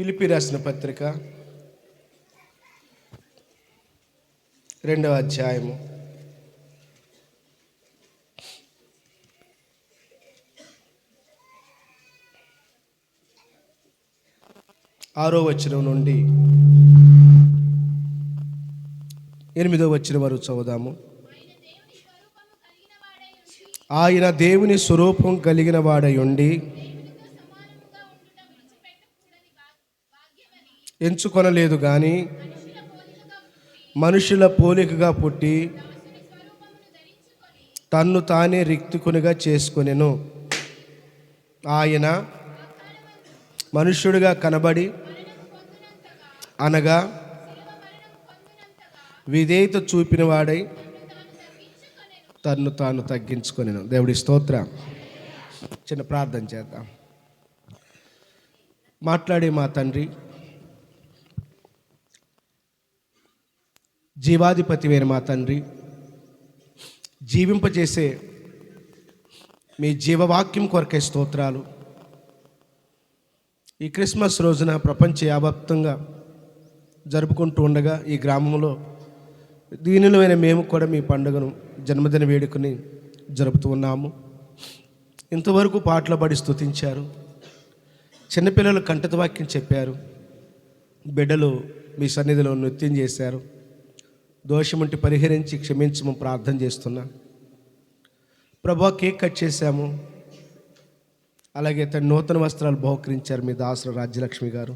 ఫిలిప్పీ రాసిన పత్రిక 2వ అధ్యాయము 6వ వచనం నుండి 8వ వచనం వరకు చదువుదాము. ఆయన దేవుని స్వరూపం కలిగిన వాడై ఉండి ఎంచుకొనలేదు గాని మనుషుల పోలికగా పుట్టి తన్ను తానే రిక్తుకునిగా చేసుకొనెను. ఆయన మనుష్యుడిగా కనబడి అనగా విధేయత చూపిన వాడై తన్ను తాను తగ్గించుకొనెను. దేవుడి స్తోత్రం. చిన్న ప్రార్థన చేద్దాం. మాట్లాడే మా తండ్రి, జీవాధిపతివైన మా తండ్రి, జీవింపజేసే మీ జీవవాక్యం కొరకే స్తోత్రాలు. ఈ క్రిస్మస్ రోజున ప్రపంచవ్యాప్తంగా జరుపుకుంటూ ఉండగా ఈ గ్రామంలో దీనిలోనే మేము కూడా మీ పండుగను జన్మదిన వేడుకని జరుపుతూ ఉన్నాము. ఇంతవరకు పాటలు పాడి స్తుతించారు, చిన్నపిల్లలు కంఠత వాక్యం చెప్పారు, బిడ్డలు మీ సన్నిధిలో నృత్యం చేశారు. దోషముంటి పరిహరించి క్షమించము ప్రార్థన చేస్తున్నా. ప్రభా, కేక్ కట్ చేశాము, అలాగే తన నూతన వస్త్రాలు బహుకరించారు మీ దాసుల రాజ్యలక్ష్మి గారు.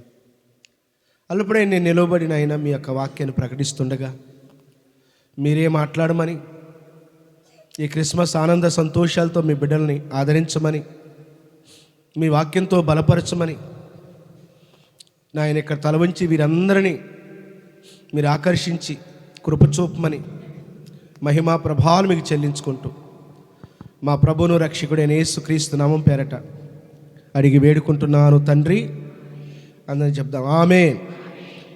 అల్లుపడే నేను నిలవబడిన అయినా మీ యొక్క వాక్యాన్ని ప్రకటిస్తుండగా మీరే మాట్లాడమని, ఈ క్రిస్మస్ ఆనంద సంతోషాలతో మీ బిడ్డల్ని ఆదరించమని, మీ వాక్యంతో బలపరచమని, నాయన ఇక్కడ తలవంచి వీరందరినీ మీరు ఆకర్షించి కృపచూపమని మహిమా ప్రభావాలు మీకు చెల్లించుకుంటూ మా ప్రభువును రక్షకుడైన యేసుక్రీస్తు నామం పేరట అడిగి వేడుకుంటున్నాను తండ్రి. అందరిని చెప్దాం ఆమేన్.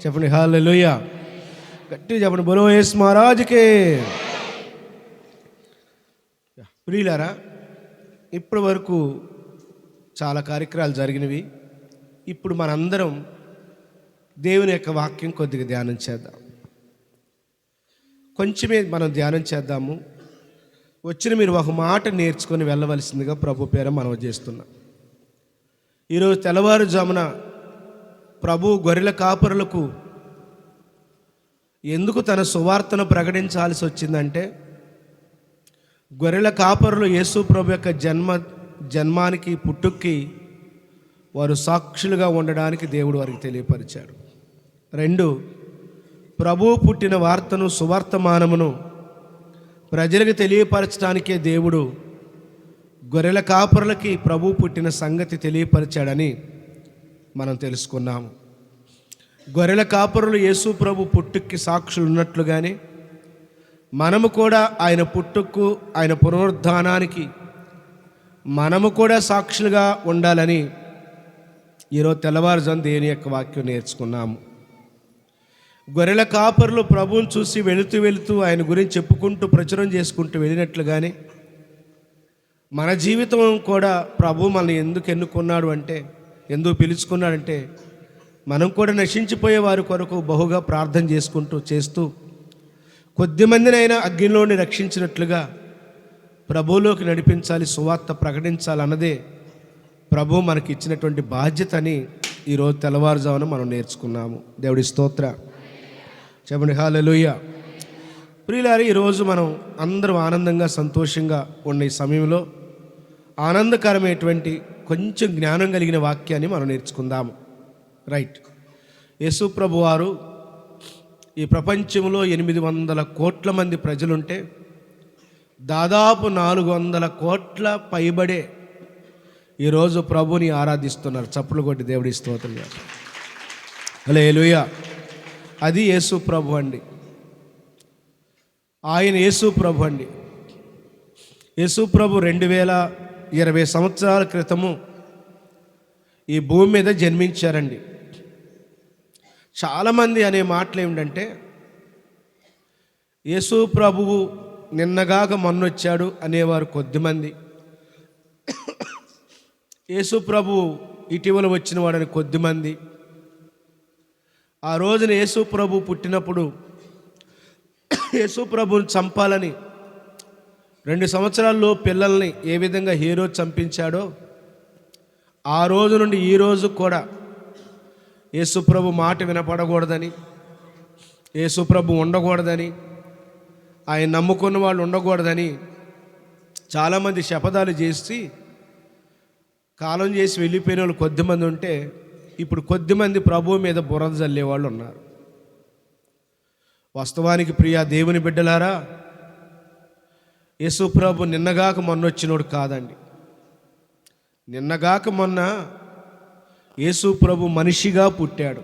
చెప్పండి హల్లెలూయా. గట్టిగా చెప్పండి బోలో యేసు మహారాజుకే. ప్రియులారా, ఇప్పటి వరకు చాలా కార్యక్రమాలు జరిగినవి. ఇప్పుడు మనందరం దేవుని యొక్క వాక్యం కొద్దిగా ధ్యానం చేద్దాం. కొంచెమే మనం ధ్యానం చేద్దాము. వచ్చిన మీరు ఒక మాట నేర్చుకొని వెళ్ళవలసిందిగా ప్రభు పేర మనం చేస్తున్నాం. ఈరోజు తెల్లవారుజామున ప్రభు గొర్రెల కాపరులకు ఎందుకు తన సువార్తను ప్రకటించాల్సి వచ్చిందంటే, గొర్రెల కాపరులు యేసు ప్రభు యొక్క జన్మానికి పుట్టుక్కి వారు సాక్షులుగా ఉండడానికి దేవుడు వారికి తెలియపరిచాడు. 2, ప్రభువు పుట్టిన వార్తను సువార్తమానమును ప్రజలకు తెలియపరచడానికే దేవుడు గొర్రెల కాపరులకి ప్రభువు పుట్టిన సంగతి తెలియపరిచాడని మనం తెలుసుకున్నాము. గొర్రెల కాపరులు యేసు ప్రభు పుట్టుక్కి సాక్షులు ఉన్నట్లుగానే మనము కూడా ఆయన పుట్టుకు, ఆయన పునరుద్ధానానికి మనము కూడా సాక్షులుగా ఉండాలని ఈరోజు తెల్లవారుజాము దేవుని యొక్క వాక్యం నేర్చుకున్నాము. గొర్రెల కాపరులు ప్రభువుని చూసి వెళుతూ ఆయన గురించి చెప్పుకుంటూ ప్రచురం చేసుకుంటూ వెళ్ళినట్లుగానే మన జీవితం కూడా ప్రభు మనల్ని ఎందుకు ఎన్నుకున్నాడు అంటే, ఎందుకు పిలుచుకున్నాడంటే, మనం కూడా నశించిపోయే వారి కొరకు బహుగా ప్రార్థన చేస్తూ కొద్దిమందినైనా అగ్నిలోని రక్షించినట్లుగా ప్రభువులోకి నడిపించాలి, సువార్త ప్రకటించాలన్నదే ప్రభు మనకి ఇచ్చినటువంటి బాధ్యత అని ఈరోజు తెల్లవారుజామున మనం నేర్చుకున్నాము. దేవుడి స్తోత్ర. చెప్పండి హల్లెలూయా. ప్రియులారా, ఈరోజు మనం అందరం ఆనందంగా సంతోషంగా ఉన్న ఈ సమయంలో ఆనందకరమైనటువంటి కొంచెం జ్ఞానం కలిగిన వాక్యాన్ని మనం నేర్చుకుందాము. రైట్. యేసు ప్రభు వారు ఈ ప్రపంచంలో 800 కోట్ల మంది ప్రజలుంటే దాదాపు 400 కోట్ల పైబడే ఈరోజు ప్రభుని ఆరాధిస్తున్నారు. చప్పులు కొట్టి దేవుడి స్తోత్రం. హల్లెలూయా. అది యేసు ప్రభు అండి. ఆయన యేసు ప్రభు అండి. యేసు ప్రభు 2020 సంవత్సరాల క్రితము ఈ భూమి మీద జన్మించారండి. చాలామంది అనే మాటలు ఏమిటంటే, యేసు ప్రభువు నిన్నగాక మొన్నొచ్చాడు అనేవారు కొద్దిమంది, యేసు ప్రభు ఇటీవల వచ్చిన వాడని కొద్దిమంది, ఆ రోజున యేసు ప్రభు పుట్టినప్పుడు యేసు ప్రభుని చంపాలని 2 సంవత్సరాల్లో పిల్లల్ని ఏ విధంగా హీరో చంపించాడో ఆ రోజు నుండి ఈ రోజు కూడా యేసు ప్రభు మాట వినపడకూడదని, యేసు ప్రభు ఉండకూడదని, ఆయన నమ్ముకున్న వాళ్ళు ఉండకూడదని చాలామంది శపథాలు చేసి కాలం చేసి వెళ్ళిపోయిన వాళ్ళు కొద్దిమంది ఉంటే, ఇప్పుడు కొద్దిమంది ప్రభువు మీద బురద జల్లే వాళ్ళు ఉన్నారు. వాస్తవానికి ప్రియా దేవుని బిడ్డలారా, యేసు ప్రభు నిన్నగాక మొన్న వచ్చినోడు కాదండి. నిన్నగాక మొన్న యేసు ప్రభు మనిషిగా పుట్టాడు,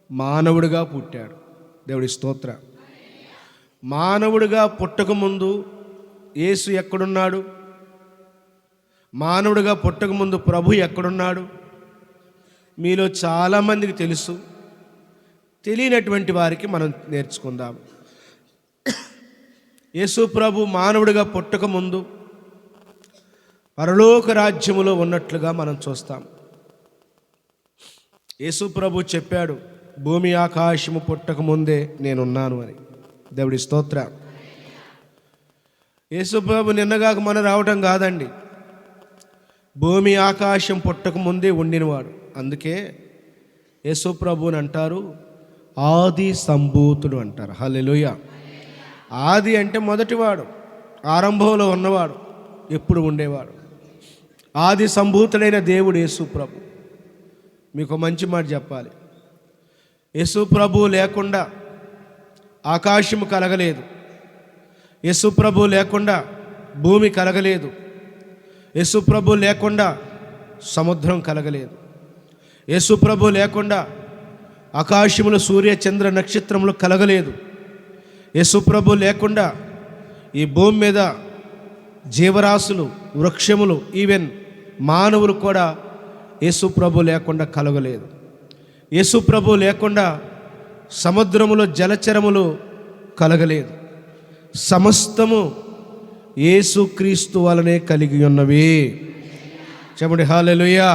మానవుడిగా పుట్టాడు. దేవుడి స్తోత్ర. మానవుడిగా పుట్టకముందు యేసు ఎక్కడున్నాడు? మానవుడిగా పుట్టకముందు ప్రభు ఎక్కడున్నాడు? మీలో చాలామందికి తెలుసు. తెలియనటువంటి వారికి మనం నేర్చుకుందాం. యేసు ప్రభు మానవుడిగా పుట్టకముందు పరలోక రాజ్యములో ఉన్నట్లుగా మనం చూస్తాం. యేసు ప్రభు చెప్పాడు, భూమి ఆకాశము పుట్టకముందే నేనున్నాను అని. దేవుడి స్తోత్ర. యేసు ప్రభు నిన్నగాక మన రావటం కాదండి, భూమి ఆకాశం పుట్టకముందే ఉండినవాడు. అందుకే యేసు ప్రభుని అంటారు ఆది సంభూతుడు అంటారు. హల్లెలూయా. ఆది అంటే మొదటివాడు, ఆరంభంలో ఉన్నవాడు, ఎప్పుడు ఉండేవాడు. ఆది సంభూతుడైన దేవుడు యేసు ప్రభు. మీకు మంచి మాట చెప్పాలి, యేసు ప్రభు లేకుండా ఆకాశము కలగలేదు, యేసు ప్రభు లేకుండా భూమి కలగలేదు, యేసు ప్రభు లేకుండా సముద్రం కలగలేదు, యేసు ప్రభు లేకుండా ఆకాశములు సూర్య చంద్ర నక్షత్రములు కలగలేదు, యేసు ప్రభు లేకుండా ఈ భూమి మీద జీవరాశులు, వృక్షములు, ఈవెన్ మానవులు కూడా యేసు ప్రభు లేకుండా కలగలేదు. యేసు ప్రభు లేకుండా సముద్రములో జలచరములు కలగలేదు. సమస్తము యేసుక్రీస్తు వలనే కలిగి ఉన్నవి. చెప్పండి హల్లెలూయా.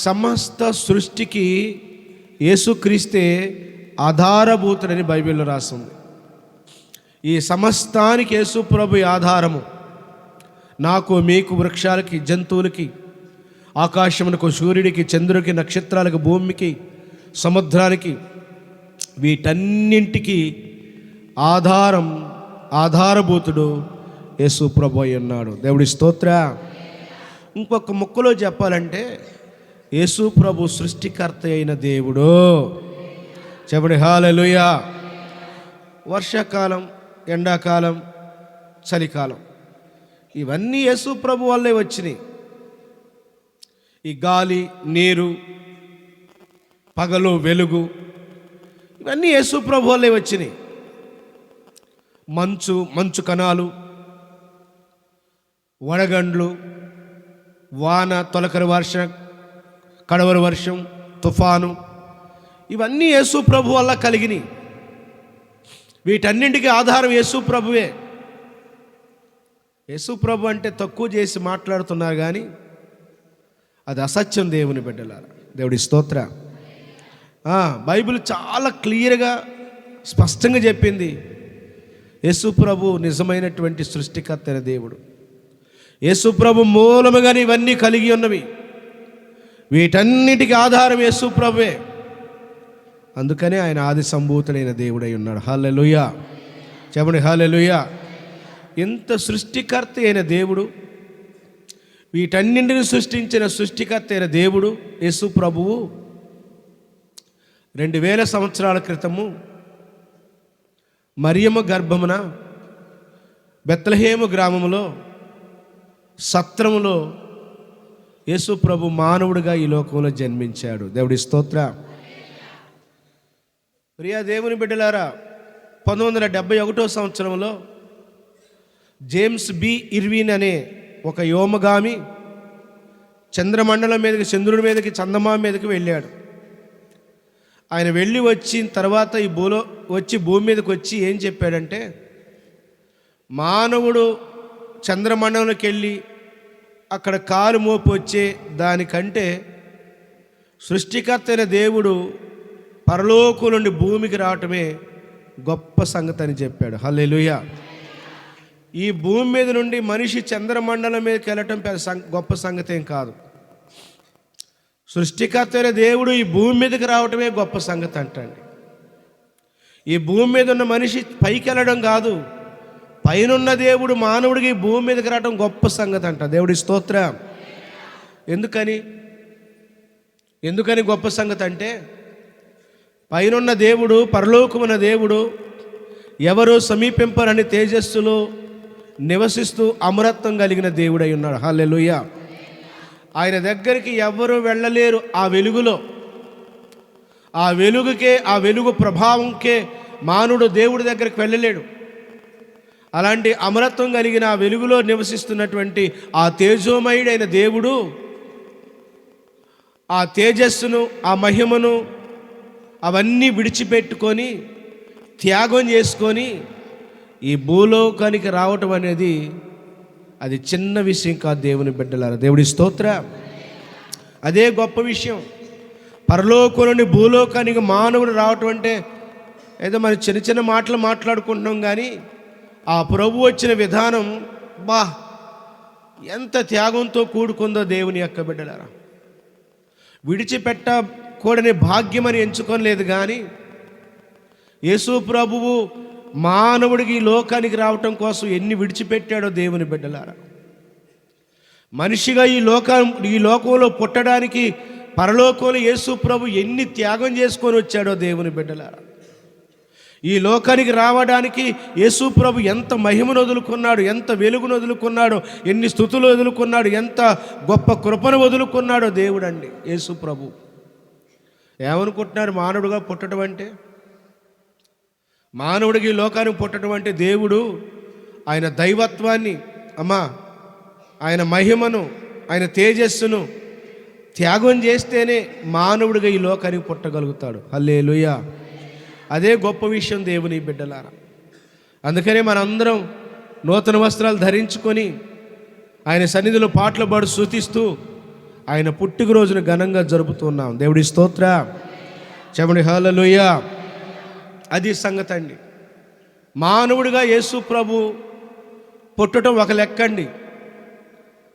సమస్త సృష్టికి యేసుక్రీస్తే ఆధారభూతుడని బైబిల్లో రాస్తుంది. ఈ సమస్తానికి యేసు ప్రభు ఆధారము. నాకు, మీకు, వృక్షాలకి, జంతువులకి, ఆకాశమునకు, సూర్యుడికి, చంద్రుడికి, నక్షత్రాలకు, భూమికి, సముద్రానికి, వీటన్నింటికి ఆధారభూతుడు యేసు ప్రభు అయి ఉన్నాడు. దేవుడి స్తోత్ర. ఇంకొక ముక్కలో చెప్పాలంటే యేసు ప్రభు సృష్టికర్త అయిన దేవుడు. చెప్పండి హల్లెలూయా. వర్షాకాలం, ఎండాకాలం, చలికాలం ఇవన్నీ యేసు ప్రభు వల్లే వచ్చినాయి. ఈ గాలి, నీరు, పగలు, వెలుగు ఇవన్నీ యేసు ప్రభు వల్లే వచ్చినాయి. మంచు కణాలు, వడగండ్లు, వాన, తొలకరి వర్షం, కడవరి వర్షం, తుఫాను ఇవన్నీ యేసు ప్రభు వల్ల కలిగినాయి. వీటన్నింటికి ఆధారం యేసు ప్రభువే. యేసు ప్రభు అంటే తక్కువ చేసి మాట్లాడుతున్నారు కానీ అది అసత్యం. దేవుని బిడ్డలారా, దేవుడి స్తోత్ర. బైబిల్ చాలా క్లియర్గా స్పష్టంగా చెప్పింది యేసు ప్రభు నిజమైనటువంటి సృష్టికర్త అయిన దేవుడు. యేసు ప్రభు మూలముగానే ఇవన్నీ కలిగి ఉన్నవి. వీటన్నిటికీ ఆధారం యేసు ప్రభువే. అందుకనే ఆయన ఆది సంభూతుడైన దేవుడై ఉన్నాడు. హల్లెలూయా. చెప్పండి హల్లెలూయా. ఇంత సృష్టికర్త అయిన దేవుడు, వీటన్నింటిని సృష్టించిన సృష్టికర్త అయిన దేవుడు యేసు ప్రభువు 2000 సంవత్సరాల క్రితము మరియమ్మ గర్భమున బెత్లెహేము గ్రామములో సత్రములో యేసు ప్రభు మానవుడిగా ఈ లోకంలో జన్మించాడు. దేవుడి స్తోత్ర. ప్రియా దేవుని బిడ్డలారా, 1971 సంవత్సరంలో జేమ్స్ బి ఇర్విన్ అనే ఒక వ్యోమగామి చంద్రమండలం మీదకి, చంద్రుడి మీదకి, చందమామ మీదకి వెళ్ళాడు. ఆయన వెళ్ళి వచ్చిన తర్వాత భూమి మీదకి వచ్చి ఏం చెప్పాడంటే, మానవుడు చంద్రమండలంలోకి వెళ్ళి అక్కడ కాలు మోపు వచ్చే దానికంటే సృష్టికర్త అయిన దేవుడు పరలోకం నుండి భూమికి రావటమే గొప్ప సంగతి అని చెప్పాడు. హల్లెలూయా. ఈ భూమి మీద నుండి మనిషి చంద్రమండలం మీదకి వెళ్ళటం గొప్ప సంగతి ఏం కాదు. సృష్టికర్త అయిన దేవుడు ఈ భూమి మీదకి రావటమే గొప్ప సంగతి అంటండి. ఈ భూమి మీద ఉన్న మనిషి పైకి వెళ్ళడం కాదు, పైనున్న దేవుడు మానవుడికి ఈ భూమి మీదకి రావడం గొప్ప సంగతి అంట. దేవుడి స్తోత్రం. ఎందుకని గొప్ప సంగతి అంటే, పైనున్న దేవుడు, పరలోకమున్న దేవుడు, ఎవరు సమీపింపరని తేజస్సులో నివసిస్తూ అమరత్వం కలిగిన దేవుడై ఉన్నాడు. హల్లెలూయా. ఆయన దగ్గరికి ఎవ్వరూ వెళ్ళలేరు. ఆ వెలుగులో, ఆ వెలుగుకే, ఆ వెలుగు ప్రభావంకే మానవుడు దేవుడి దగ్గరికి వెళ్ళలేడు. అలాంటి అమరత్వం కలిగిన ఆ వెలుగులో నివసిస్తున్నటువంటి ఆ తేజోమయుడైన దేవుడు ఆ తేజస్సును, ఆ మహిమను అవన్నీ విడిచిపెట్టుకొని త్యాగం చేసుకొని ఈ భూలోకానికి రావటం అనేది అది చిన్న విషయం కాదు. దేవుని బిడ్డలారా, దేవుడి స్తోత్రం. అదే గొప్ప విషయం. పరలోకం నుండి భూలోకానికి మానవుడు రావటం అంటే ఏదో మనం చిన్న చిన్న మాటలు మాట్లాడుకుంటున్నాం, కానీ ఆ ప్రభు వచ్చిన విధానం ఎంత త్యాగంతో కూడుకుందో దేవుని యొక్క బిడ్డలారా. విడిచిపెట్టకూడని భాగ్యమని ఎంచుకోలేదు, కానీ యేసు ప్రభువు మానవుడికి ఈ లోకానికి రావటం కోసం ఎన్ని విడిచిపెట్టాడో దేవుని బిడ్డలారా. మనిషిగా ఈ లోకంలో పుట్టడానికి పరలోకంలో యేసు ప్రభు ఎన్ని త్యాగం చేసుకొని వచ్చాడో దేవుని బిడ్డలారా. ఈ లోకానికి రావడానికి యేసు ప్రభు ఎంత మహిమను వదులుకున్నాడు, ఎంత వెలుగును వదులుకున్నాడు, ఎన్ని స్తుతులు వదులుకున్నాడు, ఎంత గొప్ప కృపను వదులుకున్నాడో దేవుడండి యేసు ప్రభు. ఏమనుకుంటున్నారు మానవుడిగా పుట్టడం అంటే? మానవుడికి లోకానికి పుట్టడం అంటే దేవుడు ఆయన దైవత్వాన్ని, ఆయన మహిమను, ఆయన తేజస్సును త్యాగం చేస్తేనే మానవుడిగా ఈ లోకానికి పుట్టగలుగుతాడు. హల్లెలూయా. అదే గొప్ప విషయం దేవుని బిడ్డలారా. అందుకనే మనందరం నూతన వస్త్రాలు ధరించుకొని ఆయన సన్నిధిలో పాటలు పాడు స్తుతిస్తూ ఆయన పుట్టినరోజును ఘనంగా జరుపుతున్నాం. దేవుడి స్తోత్రం. చెప్పండి హల్లెలూయా. అది సంగతి అండి. మానవుడిగా యేసు ప్రభు పుట్టడం ఒక లెక్కండి,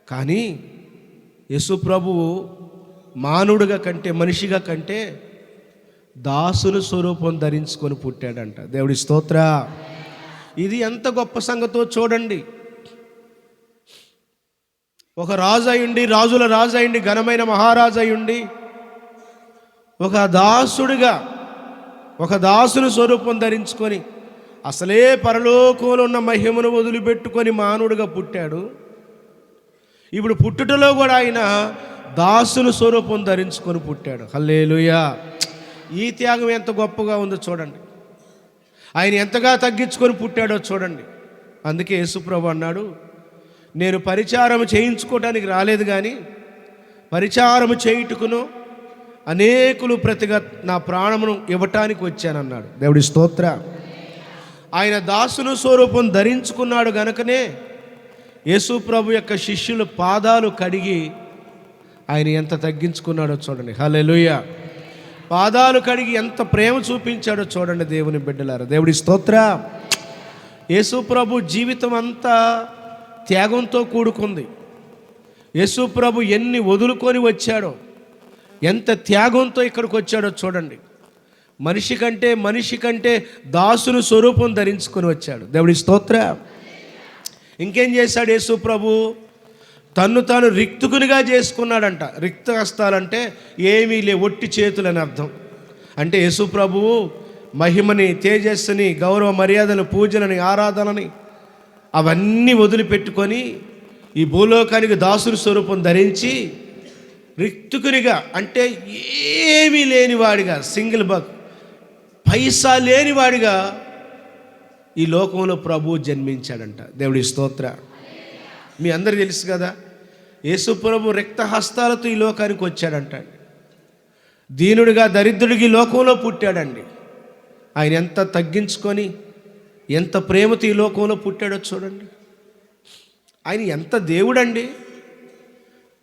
కానీ యేసు ప్రభువు మానవుడిగా కంటే, మనిషిగా కంటే దాసుని స్వరూపం ధరించుకొని పుట్టాడంట. దేవుడి స్తోత్ర. ఇది ఎంత గొప్ప సంగతో చూడండి. ఒక రాజు అయ్యుండి, రాజుల రాజు అయ్యుండి, ఘనమైన మహారాజు అయ్యుండి, ఒక దాసుడిగా, ఒక దాసుని స్వరూపం ధరించుకొని అసలే పరలోకంలో ఉన్న మహిమను వదిలిపెట్టుకొని మానవుడిగా పుట్టాడు. ఇప్పుడు పుట్టుటలో కూడా ఆయన దాసుని స్వరూపం ధరించుకొని పుట్టాడు. హల్లెలూయా. ఈ త్యాగం ఎంత గొప్పగా ఉందో చూడండి. ఆయన ఎంతగా తగ్గించుకొని పుట్టాడో చూడండి. అందుకే యేసుప్రభు అన్నాడు, నేను పరిచారం చేయించుకోవడానికి రాలేదు, కానీ పరిచారం చేయుటకును అనేకులు ప్రతిగా నా ప్రాణమును ఇవ్వటానికి వచ్చానన్నాడు. దేవుడి స్తోత్ర. ఆయన దాసుని స్వరూపం ధరించుకున్నాడు గనుకనే యేసు ప్రభు యొక్క శిష్యుల పాదాలు కడిగి ఆయన ఎంత తగ్గించుకున్నాడో చూడండి. హల్లెలూయా. పాదాలు కడిగి ఎంత ప్రేమ చూపించాడో చూడండి దేవుని బిడ్డలారా. దేవుడి స్తోత్ర. యేసు ప్రభు జీవితం అంతా త్యాగంతో కూడుకుంది. యేసు ప్రభు ఎన్ని వదులుకొని వచ్చాడో, ఎంత త్యాగంతో ఇక్కడికి వచ్చాడో చూడండి. మనిషి కంటే దాసుని స్వరూపం ధరించుకొని వచ్చాడు. దేవుడి స్తోత్ర. ఇంకేం చేశాడు యేసు ప్రభు? తన్ను తాను రిక్తుకునిగా చేసుకున్నాడంట. రిక్త హస్తాలంటే ఏమీ ఒట్టి చేతులని అర్థం. అంటే యేసు ప్రభువు మహిమని, తేజస్సుని, గౌరవ మర్యాదలు, పూజలని, ఆరాధనని అవన్నీ వదిలిపెట్టుకొని ఈ భూలోకానికి దాసుని స్వరూపం ధరించి రిక్తుకునిగా, అంటే ఏమీ లేనివాడిగా, సింగిల్ పైసా లేనివాడిగా ఈ లోకంలో ప్రభువు జన్మించాడంట. దేవుడి స్తోత్ర. మీ అందరికీ తెలుసు కదా, యేసు ప్రభు రిక్త హస్తాలతో ఈ లోకానికి వచ్చాడంట. దీనుడిగా, దరిద్రుడికి లోకంలో పుట్టాడండి. ఆయన ఎంత తగ్గించుకొని, ఎంత ప్రేమతో ఈ లోకంలో పుట్టాడో చూడండి. ఆయన ఎంత దేవుడండి.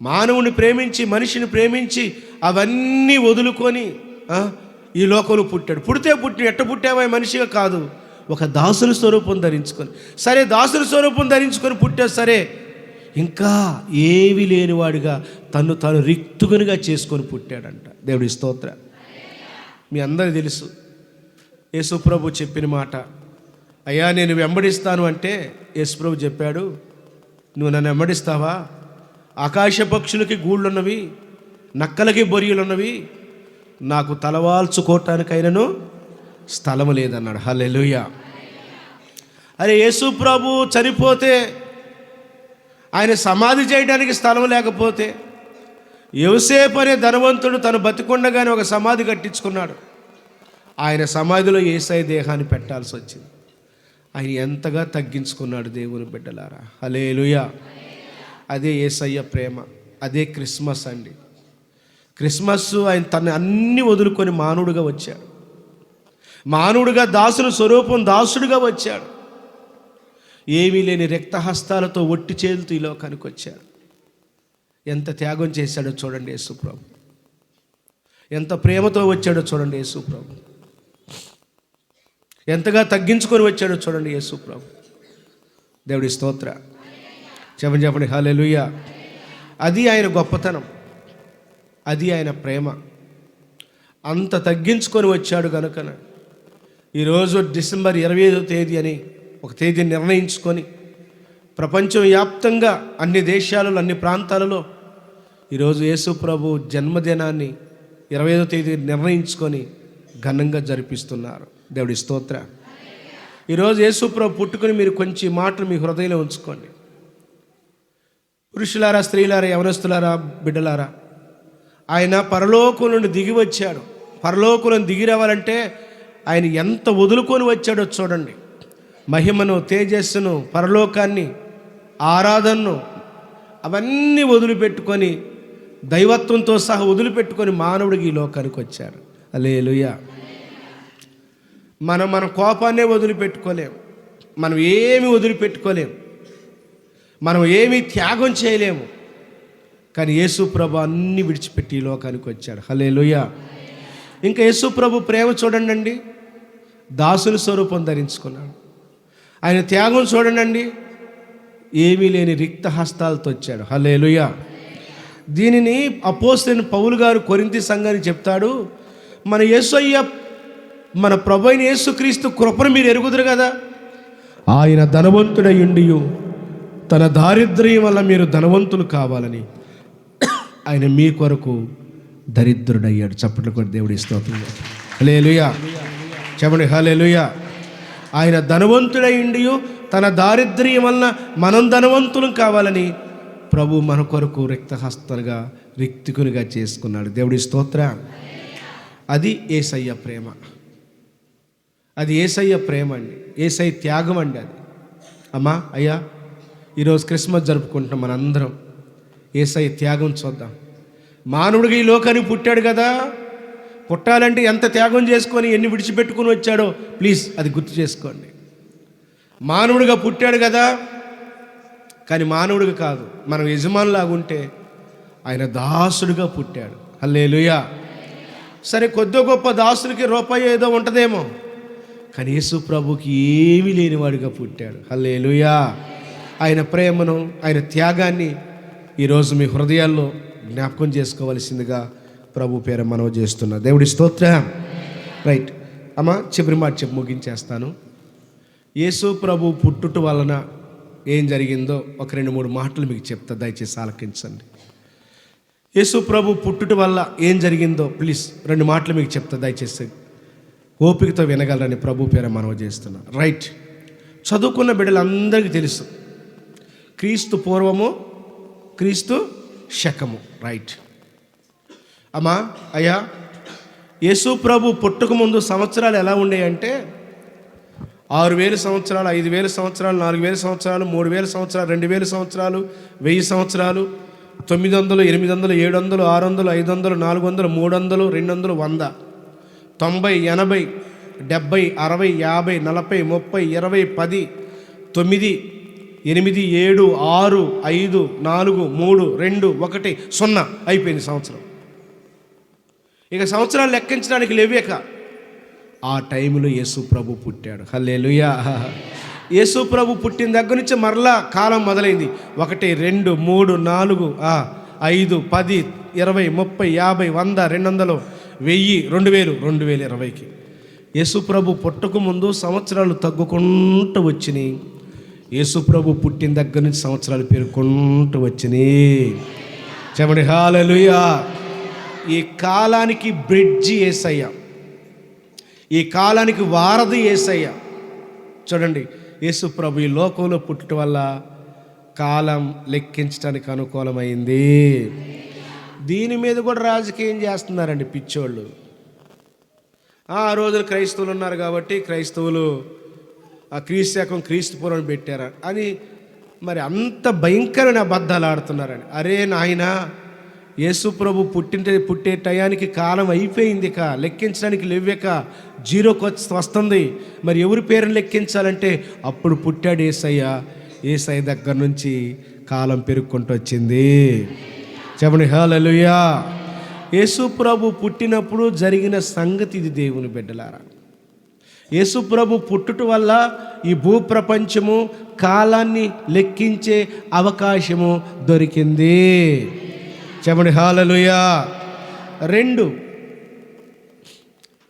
మానవుని ప్రేమించి, మనిషిని ప్రేమించి అవన్నీ వదులుకొని ఈ లోకంలో పుట్టాడు. పుట్టి ఎట్ట పుట్టావా మనిషిగా కాదు, ఒక దాసుని స్వరూపం ధరించుకొని. సరే, దాసుని స్వరూపం ధరించుకొని పుట్టాడు, సరే, ఇంకా ఏవి లేనివాడిగా తాను రిక్తుగునిగా చేసుకొని పుట్టాడంట. దేవుడి స్తోత్ర. మీ అందరికీ తెలుసు యేసుప్రభు చెప్పిన మాట, అయ్యా నేను వెంబడిస్తాను అంటే యేసుప్రభు చెప్పాడు, నువ్వు నన్ను వెంబడిస్తావా? ఆకాశ పక్షులకి గూళ్ళున్నవి, నక్కలకి బొరియలున్నవి, నాకు తలవాల్చుకోవటానికైనను స్థలము లేదన్నాడు. హల్లెలూయా. అరే, యేసుప్రభు చనిపోతే, ఆయన సమాధి చేయడానికి స్థలం లేకపోతే, యోసేపు అనే ధనవంతుడు తను బతికుండగానే ఒక సమాధి కట్టించుకున్నాడు. ఆయన సమాధిలో యేసయ్య దేహాన్ని పెట్టాల్సి వచ్చింది. ఆయన ఎంతగా తగ్గించుకున్నాడు దేవుని బిడ్డలారా. హల్లెలూయా. అదే యేసయ్య ప్రేమ, అదే క్రిస్మస్ అండి. క్రిస్మస్ ఆయన తను అన్ని వదులుకొని మానవుడిగా వచ్చాడు. మానవుడిగా దాసుని స్వరూపం దాసుడిగా వచ్చాడు. ఏమీ లేని రక్తహస్తాలతో ఒట్టి చేతులతో ఈ లోకానికి వచ్చాడు. ఎంత త్యాగం చేశాడో చూడండి యేసుప్రభు. ఎంత ప్రేమతో వచ్చాడో చూడండి యేసుప్రభు. ఎంతగా తగ్గించుకొని వచ్చాడో చూడండి యేసుప్రభు. దేవుడి స్తోత్ర. చెప్పండి హల్లెలూయా. అది ఆయన గొప్పతనం, అది ఆయన ప్రేమ. అంత తగ్గించుకొని వచ్చాడు కనుక ఈరోజు డిసెంబర్ 25వ తేదీ అని ఒక తేదీని నిర్ణయించుకొని ప్రపంచం వ్యాప్తంగా అన్ని దేశాలలో, అన్ని ప్రాంతాలలో ఈరోజు యేసుప్రభు జన్మదినాన్ని 25వ తేదీ నిర్ణయించుకొని ఘనంగా జరిపిస్తున్నారు. దేవుడి స్తోత్ర. ఈరోజు యేసుప్రభు పుట్టుకొని మీరు కొంచెం మాటలు మీ హృదయంలో ఉంచుకోండి. పురుషులారా, స్త్రీలారా, యవనస్తులారా, బిడ్డలారా, ఆయన పరలోకం నుండి దిగి వచ్చాడు. పరలోకం దిగి రావాలంటే ఆయన ఎంత వదులుకొని వచ్చాడో చూడండి. మహిమను, తేజస్సును, పరలోకాన్ని, ఆరాధనను అవన్నీ వదిలిపెట్టుకొని, దైవత్వంతో సహా వదిలిపెట్టుకొని మానవుడికి ఈ లోకానికి వచ్చాడు. హల్లెలూయా. మన కోపాన్నే వదిలిపెట్టుకోలేం, మనం ఏమి వదిలిపెట్టుకోలేం, మనం ఏమీ త్యాగం చేయలేము. కానీ యేసుప్రభు అన్నీ విడిచిపెట్టి ఈ లోకానికి వచ్చాడు. హల్లెలూయా. ఇంకా యేసుప్రభు ప్రేమ చూడండి, దాసుని స్వరూపం ధరించుకున్నాడు. ఆయన త్యాగం చూడండి, ఏమీ లేని రిక్త హస్తాలతో వచ్చాడు. హల్లెలూయా. దీనిని అపోస్తలుడైన పౌలు గారు కొరింథీ సంఘానికి చెప్తాడు, మన యేసయ్య, మన ప్రభు అయిన యేసుక్రీస్తు కృపను మీరు ఎరుగుదురు కదా, ఆయన ధనవంతుడై ఉండియు తన దారిద్ర్యం వల్ల మీరు ధనవంతులు కావాలని ఆయన మీ కొరకు దరిద్రుడయ్యాడు. చప్పట్లు కొట్టి దేవుడి స్తోత్రం. హల్లెలూయా. చెప్పండి హల్లెలూయా. ఆయన ధనవంతుడై ఉండియు తన దారిద్ర్యం వలన మనం ధనవంతులం కావాలని ప్రభు మన కొరకు రిక్తహస్తలుగా, రిక్తికునిగా చేసుకున్నాడు. దేవుడి స్తోత్ర. అది యేసయ్య ప్రేమ, అది యేసయ్య ప్రేమ అండి, యేసయ్య త్యాగం అండి అది. అమ్మా, అయ్యా, ఈరోజు క్రిస్మస్ జరుపుకుంటున్నాం మనందరం. యేసయ్య త్యాగం చూద్దాం. మానవుడిగా ఈ లోకానికి పుట్టాడు కదా, పుట్టాలంటే ఎంత త్యాగం చేసుకొని ఎన్ని విడిచిపెట్టుకుని వచ్చాడో ప్లీజ్ అది గుర్తు చేసుకోండి. మానవుడిగా పుట్టాడు కదా, కానీ మానవుడిగా కాదు, మనం యజమానులాగా ఉంటే ఆయన దాసుడిగా పుట్టాడు. హల్లెలూయా. సరే, కొద్ది గొప్ప దాసులకి రూపాయి ఏదో ఉంటుందేమో, కానీ యేసు ప్రభుకి ఏమీ లేనివాడిగా పుట్టాడు. హల్లెలూయా. ఆయన ప్రేమను, ఆయన త్యాగాన్ని ఈరోజు మీ హృదయాల్లో జ్ఞాపకం చేసుకోవలసిందిగా ప్రభు పేర మనవి చేస్తున్నా. దేవుడి స్తోత్రం. రైట్ అమ్మా, చివరి మాట చెప్పి ముగించేస్తాను. యేసు ప్రభు పుట్టుట వలన ఏం జరిగిందో ఒక 2-3 మాటలు మీకు చెప్తా, దయచేసి ఆలకించండి. యేసు ప్రభు పుట్టుట వల్ల ఏం జరిగిందో ప్లీజ్ 2 మాటలు మీకు చెప్తా, దయచేసి ఓపికతో వినగలరని ప్రభు పేర మనవి చేస్తున్నా. రైట్, చదువుకున్న బిడ్డలందరికీ తెలుసు, క్రీస్తు పూర్వము, క్రీస్తు శకము. రైట్ అమ్మా, అయ్యా, యేసు ప్రభు పుట్టుక ముందు సంవత్సరాలు ఎలా ఉండేయంటే 6000 సంవత్సరాలు, 5000 సంవత్సరాలు, 4000 సంవత్సరాలు, 3000 సంవత్సరాలు, 2000 సంవత్సరాలు, 1000 సంవత్సరాలు, 900, 800, 700, 600, 500, 400, 300, 200, 100, 90, 80, 70, 60, 50, 40, 30, 20, 10, 9, 8, 7, 6, 5, 4, 3, 2, 1, 0 అయిపోయింది సంవత్సరం. ఇక సంవత్సరాలు లెక్కించడానికి లేవేక ఆ టైంలో యేసు ప్రభు పుట్టాడు. హల్లెలూయా. యేసు ప్రభు పుట్టిన దగ్గర నుంచి మరలా కాలం మొదలైంది. 1, 2, 3, 4, 5, 10, 20, 30, 50, 100, 200, 1000, 2000, 2020కి యేసు ప్రభు పుట్టక ముందు సంవత్సరాలు తగ్గుకుంటూ వచ్చినాయి. యేసు ప్రభు పుట్టిన దగ్గర నుంచి సంవత్సరాలు పెరుగుకుంటూ వచ్చినాయి. చెప్పండి హల్లెలూయా. ఈ కాలానికి బ్రిడ్జి యేసయ్య, ఈ కాలానికి వారధి యేసయ్య. చూడండి, యేసు ప్రభు ఈ లోకంలో పుట్టడం వల్ల కాలం లెక్కించడానికి అనుకూలమైంది. దీని మీద కూడా రాజకీయం చేస్తున్నారండి పిచ్చోళ్ళు. ఆ రోజున క్రైస్తవులు ఉన్నారు కాబట్టి క్రైస్తవులు ఆ క్రీస్తు శకం క్రీస్తు పూర్వం పెట్టారా అని మరి అంత భయంకరమైన అబద్ధాలు ఆడుతున్నారని. అరే నాయనా, యేసు ప్రభు పుట్టే టయానికి కాలం అయిపోయింది, ఇక లెక్కించడానికి లేవేక జీరోకి వస్తుంది. మరి ఎవరి పేరుని లెక్కించాలంటే అప్పుడు పుట్టాడు యేసయ్య. యేసయ్య దగ్గర నుంచి కాలం పెరుగుకుంటూ వచ్చింది. చెప్పండి హల్లెలూయా. యేసు ప్రభు పుట్టినప్పుడు జరిగిన సంగతి ఇది దేవుని బిడ్డలారా. యేసు ప్రభు పుట్టుట వల్ల ఈ భూప్రపంచము కాలాన్ని లెక్కించే అవకాశము దొరికింది. చెప్పండి హల్లెలూయా. 2,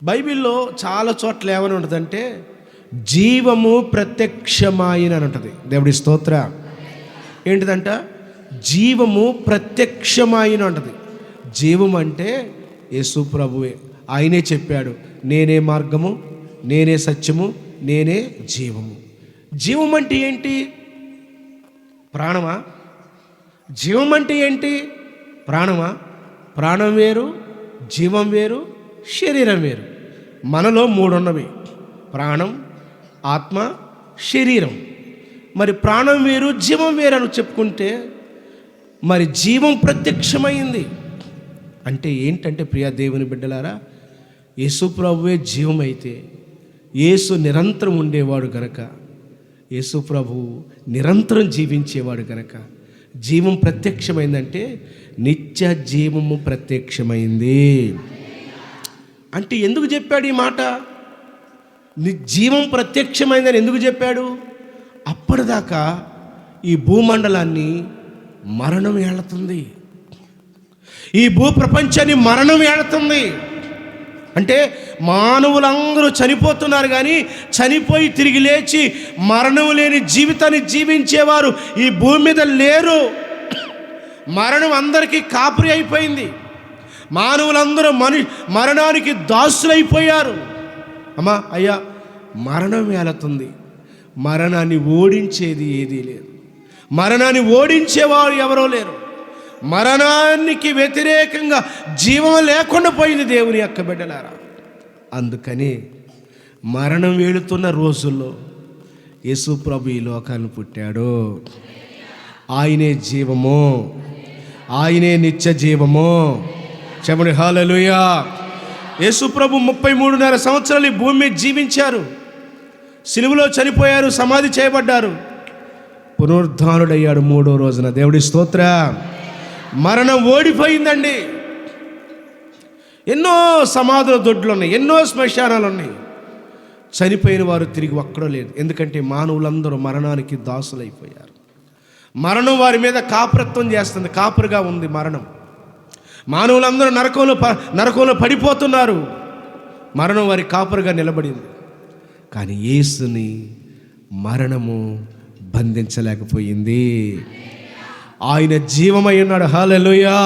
బైబిల్లో చాలా చోట్ల ఏమని ఉంటుందంటే జీవము ప్రత్యక్షమాయిన అని ఉంటుంది. దేవుడి స్తోత్ర. ఏంటిదంట? జీవము ప్రత్యక్షమాయిన ఉంటుంది. జీవం అంటే యేసు ప్రభువే. ఆయనే చెప్పాడు, నేనే మార్గము, నేనే సత్యము, నేనే జీవము. జీవం అంటే ఏంటి? ప్రాణమా? జీవం అంటే ఏంటి? ప్రాణమా? ప్రాణం వేరు, జీవం వేరు, శరీరం వేరు. మనలో 3 ఉన్నవి: ప్రాణం, ఆత్మ, శరీరం. మరి ప్రాణం వేరు, జీవం వేరు అని చెప్పుకుంటే మరి జీవం ప్రత్యక్షమైంది అంటే ఏంటంటే, ప్రియ దేవుని బిడ్డలారా, యేసు ప్రభువే జీవం అయితే యేసు నిరంతరం ఉండేవాడు గనక, యేసు ప్రభు నిరంతరం జీవించేవాడు గనక జీవం ప్రత్యక్షమైందంటే నిత్య జీవము ప్రత్యక్షమైంది. అంటే ఎందుకు చెప్పాడు ఈ మాట? జీవం ప్రత్యక్షమైందని ఎందుకు చెప్పాడు? అప్పటిదాకా ఈ భూమండలాన్ని మరణం ఏళ్తుంది, ఈ భూప్రపంచాన్ని మరణం ఏళ్తుంది. అంటే మానవులందరూ చనిపోతున్నారు, కానీ చనిపోయి తిరిగి లేచి మరణం లేని జీవితాన్ని జీవించేవారు ఈ భూమి మీద లేరు. మరణం అందరికీ కాపురి అయిపోయింది. మానవులందరూ మరణానికి దాసులైపోయారు. అమ్మా అయ్యా, మరణం ఏలుతుంది. మరణాన్ని ఓడించేది ఏదీ లేదు. మరణాన్ని ఓడించేవారు ఎవరో లేరు. మరణానికి వ్యతిరేకంగా జీవం లేకుండా పోయింది దేవుని యొక్క బిడ్డలారా. అందుకని మరణం వేలుతున్న రోజుల్లో యేసు ప్రభు ఈ లోకాన్ని పుట్టాడు. ఆయనే జీవము, ఆయనే నిత్య జీవము. చెప్పండి హల్లెలూయా. యేసు ప్రభు 33.5 సంవత్సరాలు ఈ భూమి మీద జీవించారు. సిలువలో చనిపోయారు, సమాధి చేయబడ్డారు, పునరుద్ధానుడయ్యాడు 3వ రోజున. దేవుడి స్తోత్ర. మరణం ఓడిపోయిందండి. ఎన్నో సమాధుల దొడ్లు ఉన్నాయి, ఎన్నో శ్మశానాలు ఉన్నాయి. చనిపోయిన వారు తిరిగి ఒక్కడో లేదు. ఎందుకంటే మానవులందరూ మరణానికి దాసులైపోయారు. మరణం వారి మీద కాపురత్వం చేస్తుంది, కాపురుగా ఉంది మరణం. మానవులందరూ నరకంలో పడిపోతున్నారు. మరణం వారి కాపురుగా నిలబడింది. కానీ యేసుని మరణము బంధించలేకపోయింది. ఆయన జీవమై ఉన్నాడు. హల్లెలూయా.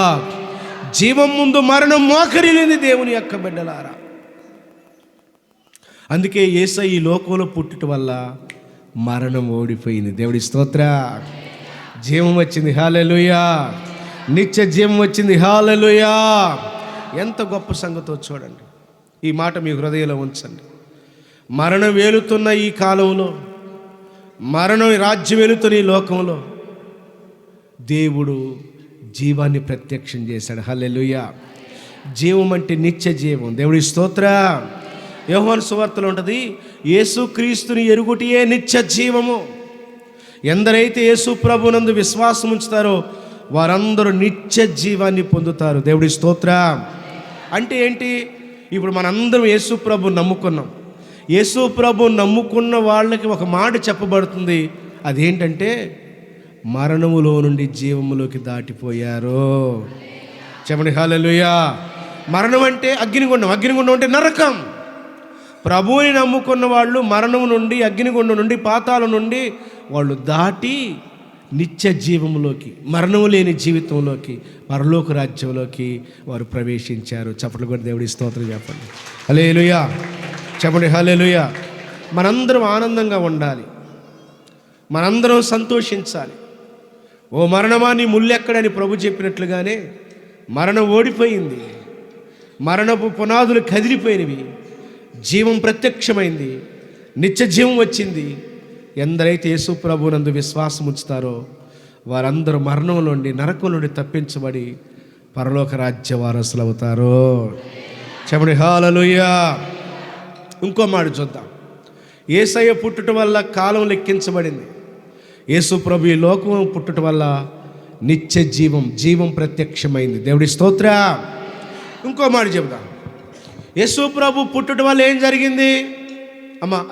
జీవం ముందు మరణం మోకరిల్లింది దేవుని యొక్క బిడ్డలారా. అందుకే యేసయ్య ఈ లోకంలో పుట్టుట వల్ల మరణం ఓడిపోయింది. దేవుడి స్తోత్ర. జీవం వచ్చింది. హల్లెలూయా. నిత్య జీవం వచ్చింది. హల్లెలూయా. ఎంత గొప్ప సంగతో చూడండి. ఈ మాట మీ హృదయంలో ఉంచండి. మరణం వేలుతున్న ఈ కాలంలో, మరణం రాజ్యం వెలుతున్న ఈ లోకంలో దేవుడు జీవాన్ని ప్రత్యక్షం చేశాడు. హల్లెలూయా. జీవం అంటే నిత్య జీవం. దేవుడి స్తోత్ర. యోహాను సువార్తలో ఉంటుంది, యేసుక్రీస్తుని ఎరుగుటియే నిత్య జీవము. ఎందరైతే యేసు ప్రభునందు విశ్వాసం ఉంచుతారో వారందరూ నిత్య జీవాన్ని పొందుతారు. దేవుడి స్తోత్ర. అంటే ఏంటి? ఇప్పుడు మనందరం యేసు ప్రభు నమ్ముకున్నాం. యేసు ప్రభు నమ్ముకున్న వాళ్ళకి ఒక మాట చెప్పబడుతుంది. అదేంటంటే మరణములో నుండి జీవములోకి దాటిపోయారు. చెప్పండి హల్లెలూయా. మరణం అంటే అగ్నిగుండం, అగ్నిగుండం అంటే నరకం. ప్రభువుని నమ్ముకున్న వాళ్ళు మరణం నుండి, అగ్నిగుండం నుండి, పాతాళం నుండి వాళ్ళు దాటి నిత్య జీవంలోకి, మరణం లేని జీవితంలోకి, పరలోక రాజ్యంలోకి వారు ప్రవేశించారు. చప్పట్లు కూడా దేవుడి స్తోత్రం చెప్పండి. హల్లెలూయా. చెప్పండి హల్లెలూయా. మనందరం ఆనందంగా ఉండాలి, మనందరం సంతోషించాలి. ఓ మరణమా నీ ముల్లెక్కడని ప్రభు చెప్పినట్లుగానే మరణం ఓడిపోయింది, మరణపు పునాదులు కదిలిపోయినవి, జీవం ప్రత్యక్షమైంది, నిత్య జీవం వచ్చింది. ఎందరైతే యేసు ప్రభునందు విశ్వాసం ఉంచుతారో వారందరూ మరణం నుండి, నరకం నుండి తప్పించబడి పరలోక రాజ్య వారసులు అవుతారు. చెప్పండి హల్లెలూయా. ఇంకో మాట చూద్దాం. యేసయ్య పుట్టుట వల్ల కాలం లెక్కించబడింది. యేసు ప్రభు ఈ లోకం పుట్టుట వల్ల నిత్య జీవం, జీవం ప్రత్యక్షమైంది. దేవుడి స్తోత్రం. ఇంకో మాట చెబుదాం. యేసు ప్రభు పుట్టుట వల్ల ఏం జరిగింది?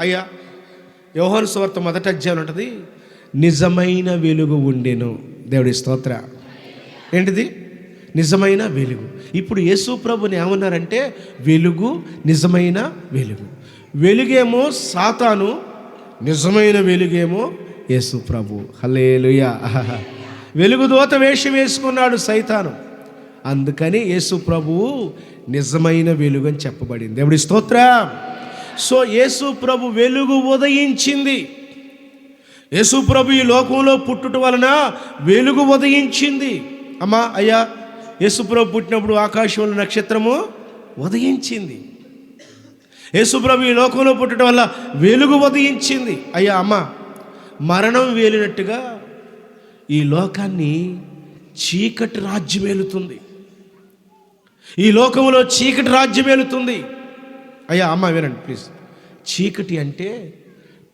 అయ్యా, యోహాను సువార్త 1వ అధ్యాయం ఉంటుంది, నిజమైన వెలుగు ఉండెను. దేవుడి స్తోత్ర. ఏంటిది? నిజమైన వెలుగు. ఇప్పుడు యేసు ప్రభుని ఏమన్నారంటే వెలుగు, నిజమైన వెలుగు. వెలుగేమో సాతాను, నిజమైన వెలుగేమో యేసు ప్రభు. హల్లెలూయా. వెలుగు దూత వేషం వేసుకున్నాడు సైతాను, అందుకని యేసు ప్రభువు నిజమైన వెలుగు అని చెప్పబడింది. దేవుడి స్తోత్రం. సో యేసు ప్రభు వెలుగు ఉదయించింది. యేసు ప్రభు ఈ లోకంలో పుట్టుట వలన వెలుగు ఉదయించింది. అయ్యా, యేసు ప్రభు పుట్టినప్పుడు ఆకాశంలో నక్షత్రము ఉదయించింది. యేసు ప్రభు ఈ లోకంలో పుట్టడం వల్ల వెలుగు ఉదయించింది. అయ్యా మరణం వేలినట్టుగా ఈ లోకాన్ని చీకటి రాజ్యం ఏలుతుంది. ఈ లోకంలో చీకటి రాజ్యం ఏలుతుంది. అయ్యా వినండి ప్లీజ్. చీకటి అంటే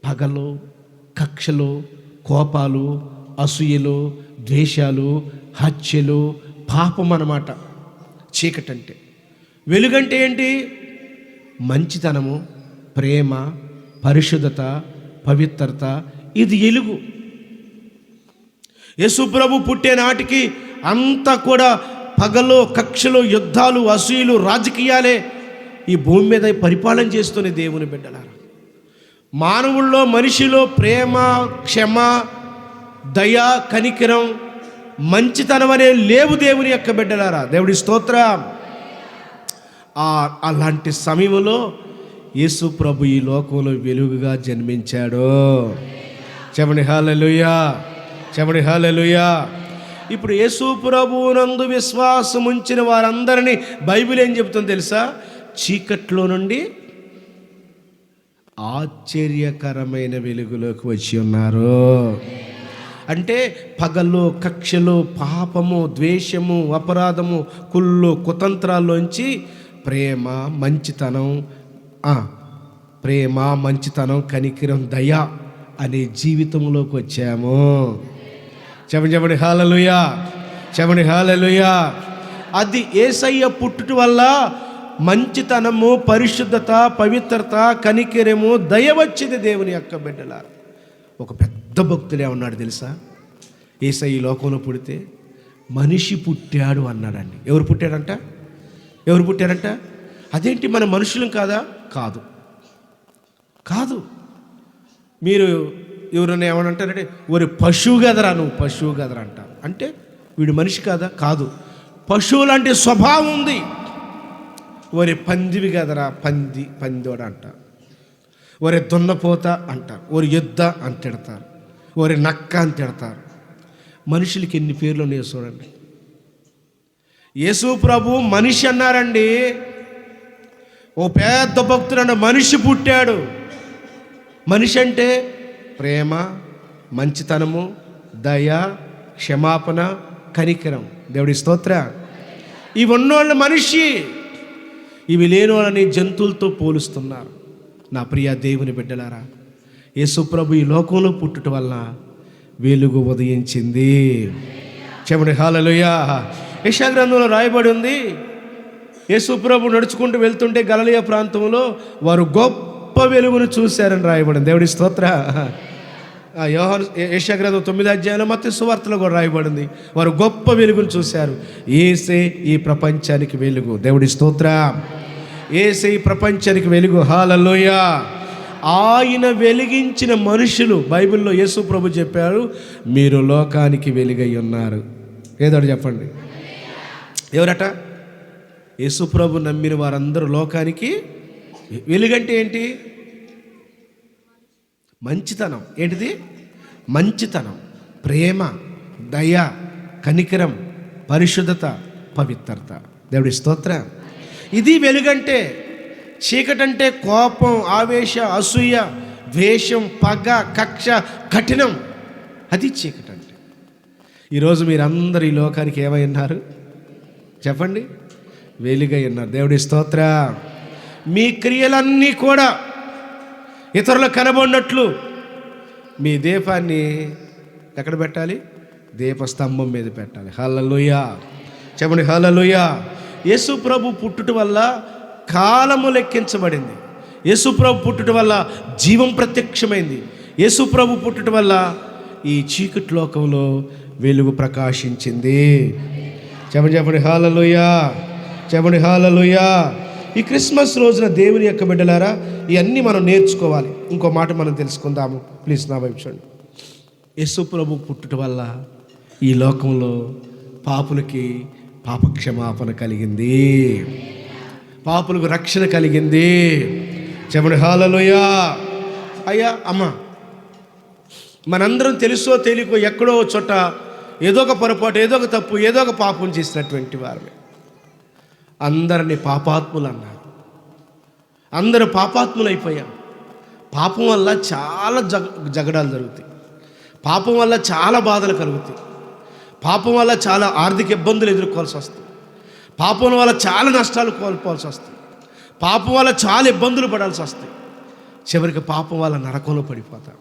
పగలు, కక్షలు, కోపాలు, అసూయలు, ద్వేషాలు, హత్యలు, పాపం అన్నమాట చీకటి అంటే. వెలుగంటే ఏంటి? మంచితనము, ప్రేమ, పరిశుద్ధత, పవిత్రత. ఇది వెలుగు. యేసు ప్రభు పుట్టే నాటికి అంతా కూడా పగలు, కక్షలు, యుద్ధాలు, అసూయలు, రాజకీయాలే ఈ భూమి మీద పరిపాలన చేస్తున్న దేవుని బిడ్డలారా. మానవుల్లో, మనిషిలో ప్రేమ, క్షమ, దయ, కనికరం, మంచితనం అనే లేవు దేవుని యొక్క బిడ్డలారా. దేవుడి స్తోత్రం. అలాంటి సమయంలో యేసు ప్రభు ఈ లోకంలో వెలుగుగా జన్మించాడు. చెప్పండి హల్లెలూయా. చెప్పండి హల్లెలూయా. ఇప్పుడు యేసు ప్రభువునందు విశ్వాసం ఉంచిన వారందరినీ బైబిల్ ఏం చెబుతుందో తెలుసా? చీకట్లో నుండి ఆశ్చర్యకరమైన వెలుగులోకి వచ్చి ఉన్నారు. అంటే పగలు, కక్షలు, పాపము, ద్వేషము, అపరాధము, కుళ్ళు, కుతంత్రాల్లోంచి ప్రేమ, మంచితనం, కనికరం, దయ అనే జీవితంలోకి వచ్చాము. చెప్పండి హల్లెలూయా. చెప్పండి హల్లెలూయా. అది యేసయ్య పుట్టుట వల్ల మంచితనము, పరిశుద్ధత, పవిత్రత, కనికరము, దయ వచ్చింది దేవుని యొక్క బిడ్డలారా. ఒక పెద్ద భక్తుడే ఉన్నాడు తెలుసా? యేసయ్య ఈ లోకంలో పుడితే మనిషి పుట్టాడు అన్నాడండి. ఎవరు పుట్టారంట? అదేంటి, మన మనుషులం కాదా? కాదు. మీరు ఎవరైనా ఏమనంటారంటే ఒరే పశువు కదరా, నువ్వు పశువు కదరా అంటారు. అంటే వీడు మనిషి కాదా? కాదు. పశువు లాంటి స్వభావం ఉంది. ఒరే పందివి కదరా, పందోడ అంటారు. ఒరే దున్నపోత అంటారు. ఒరే యుద్ధ అని తిడతారు. ఒరే నక్క అని తిడతారు. మనుషులకి ఎన్ని పేర్లు ఉన్నాయో చూడండి. యేసు ప్రభు మనిషి అన్నారండి. ఓ పెద్ద భక్తుడు మనిషి పుట్టాడు. మనిషి అంటే ప్రేమ, మంచితనము, దయ, క్షమాపణ, కనికరం. దేవుడి స్తోత్ర. ఇవి ఉన్నోళ్ళు మనిషి. ఇవి లేని వాళ్ళని జంతువులతో పోలుస్తున్నారు. నా ప్రియ దేవుని బిడ్డలారా, యేసు ప్రభు ఈ లోకంలో పుట్టుట వలన వెలుగు ఉదయించింది. చెప్పండి హల్లెలూయా. యెషయా గ్రంథంలో రాయబడి ఉంది, యేసుప్రభు నడుచుకుంటూ వెళ్తుంటే గలిలయ ప్రాంతంలో వారు గొప్ప వెలుగును చూశారని రాయబడింది. దేవుడి స్తోత్ర. యోహాను యెషయా గ్రంథం 9వ అధ్యాయంలో మత్తయి సువార్తలో కూడా రాయబడింది. వారు గొప్ప వెలుగును చూశారు. యేసే ఈ ప్రపంచానికి వెలుగు. దేవుడి స్తోత్ర. యేసే ఈ ప్రపంచానికి వెలుగు. హల్లెలూయా. ఆయన వెలిగించిన మనుషులు, బైబిల్లో యేసు ప్రభు చెప్పారు, మీరు లోకానికి వెలుగై ఉన్నారు. ఏదో చెప్పండి. ఎవరట? యేసు ప్రభు నమ్మిన వారందరూ లోకానికి వెలుగంటే ఏంటి? మంచితనం. ఏంటిది? మంచితనం, ప్రేమ, దయ, కనికరం, పరిశుద్ధత, పవిత్రత. దేవుడి స్తోత్ర. ఇది వెలుగంటే. చీకటంటే కోపం, ఆవేశ, అసూయ, ద్వేషం, పగ, కక్ష, కఠినం. అది చీకటంటే. ఈరోజు మీరందరూ ఈ లోకానికి ఏమై ఉన్నారు చెప్పండి? వెలుగై ఉన్నారు. దేవుడి స్తోత్ర. మీ క్రియలన్నీ కూడా ఇతరులకు కనబడినట్లు మీ దీపాన్ని ఎక్కడ పెట్టాలి? దీపస్తంభం మీద పెట్టాలి. హల్లెలూయా. చెప్పండి హల్లెలూయా. యేసు ప్రభు పుట్టుట వల్ల కాలము లెక్కించబడింది. యేసు ప్రభు పుట్టుట వల్ల జీవం ప్రత్యక్షమైంది. యేసు ప్రభు పుట్టుట వల్ల ఈ చీకటి లోకంలో వెలుగు ప్రకాశించింది. చెప్పండి హల్లెలూయా. చెప్పండి హల్లెలూయా. ఈ క్రిస్మస్ రోజున దేవుని యొక్క బిడ్డలారా, ఇవన్నీ మనం నేర్చుకోవాలి. ఇంకో మాట మనం తెలుసుకుందాము. ప్లీజ్ నా వైపు చూడండి. యేసు ప్రభు పుట్టుట వల్ల ఈ లోకంలో పాపులకి పాపక్షమాపణ కలిగింది, పాపులకు రక్షణ కలిగింది. చెప్పండి హల్లెలూయా. అయ్యా అమ్మ, మనందరం తెలుసో తెలియకో ఎక్కడో చోట ఏదో ఒక పొరపాటు, ఏదో ఒక తప్పు, ఏదో ఒక పాపం చేసినటువంటి వారమే. అందరినీ పాపాత్ములు అన్నారు. అందరూ పాపాత్ములు అయిపోయాం. పాపం వల్ల చాలా జగడాలు జరుగుతాయి. పాపం వల్ల చాలా బాధలు కలుగుతాయి. పాపం వల్ల చాలా ఆర్థిక ఇబ్బందులు ఎదుర్కోవాల్సి వస్తుంది. పాపం వల్ల చాలా నష్టాలు కోల్పోవాల్సి వస్తుంది. పాపం వల్ల చాలా ఇబ్బందులు పడాల్సి వస్తాయి. చివరికి పాపం వల్ల నరకంలో పడిపోతాం.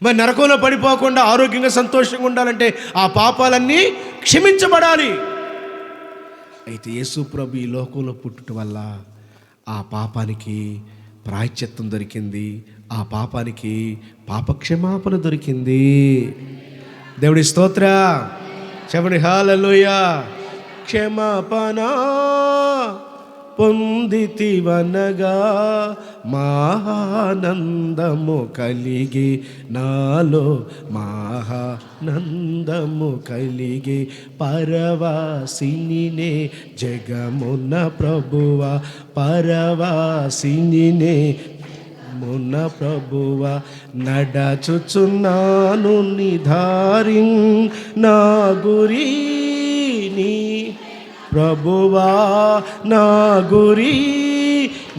మరి నరకంలో పడిపోకుండా ఆరోగ్యంగా సంతోషంగా ఉండాలంటే ఆ పాపాలన్నీ క్షమించబడాలి. అయితే యేసు ప్రభు ఈ లోకంలో పుట్టుట వల్ల ఆ పాపానికి ప్రాయశ్చిత్తం దొరికింది. ఆ పాపానికి పాపక్షమాపణ దొరికింది. దేవుడి స్తోత్ర. చెప్పండి హల్లెలూయా. క్షమాపణ పొందితివనగా మహానందము కలిగి, నాలో మహానందము కలిగి, పరవాసినినే జగమున్న ప్రభువా, పరవాసినినే మున్న ప్రభువా, నడచుచున్నాను నిధారిం నా గురి నీ ప్రభువా, నా గురి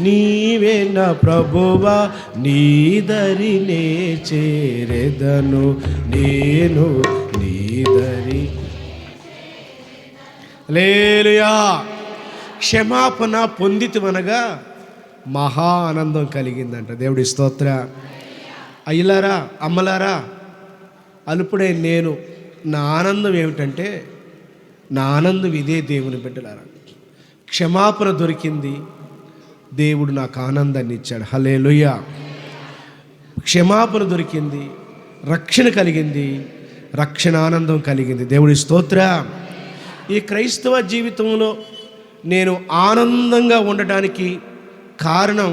నీవే నా ప్రభువా, నీదరినే చేరెదను నేను, నీదరి. హల్లెలూయా. క్షమాపణ పొందితివనగా మహా ఆనందం కలిగిందంట. దేవుడి స్తోత్ర. అయ్యలారా, అమ్మలారా, అలుపుడే నేను, నా ఆనందం ఏమిటంటే, నా ఆనందం ఇదే దేవుని బిడ్డలారా. క్షమాపణ దొరికింది, దేవుడు నాకు ఆనందాన్ని ఇచ్చాడు. హల్లెలూయా. క్షమాపణ దొరికింది, రక్షణ కలిగింది, రక్షణ ఆనందం కలిగింది. దేవుడి స్తోత్ర. ఈ క్రైస్తవ జీవితంలో నేను ఆనందంగా ఉండటానికి కారణం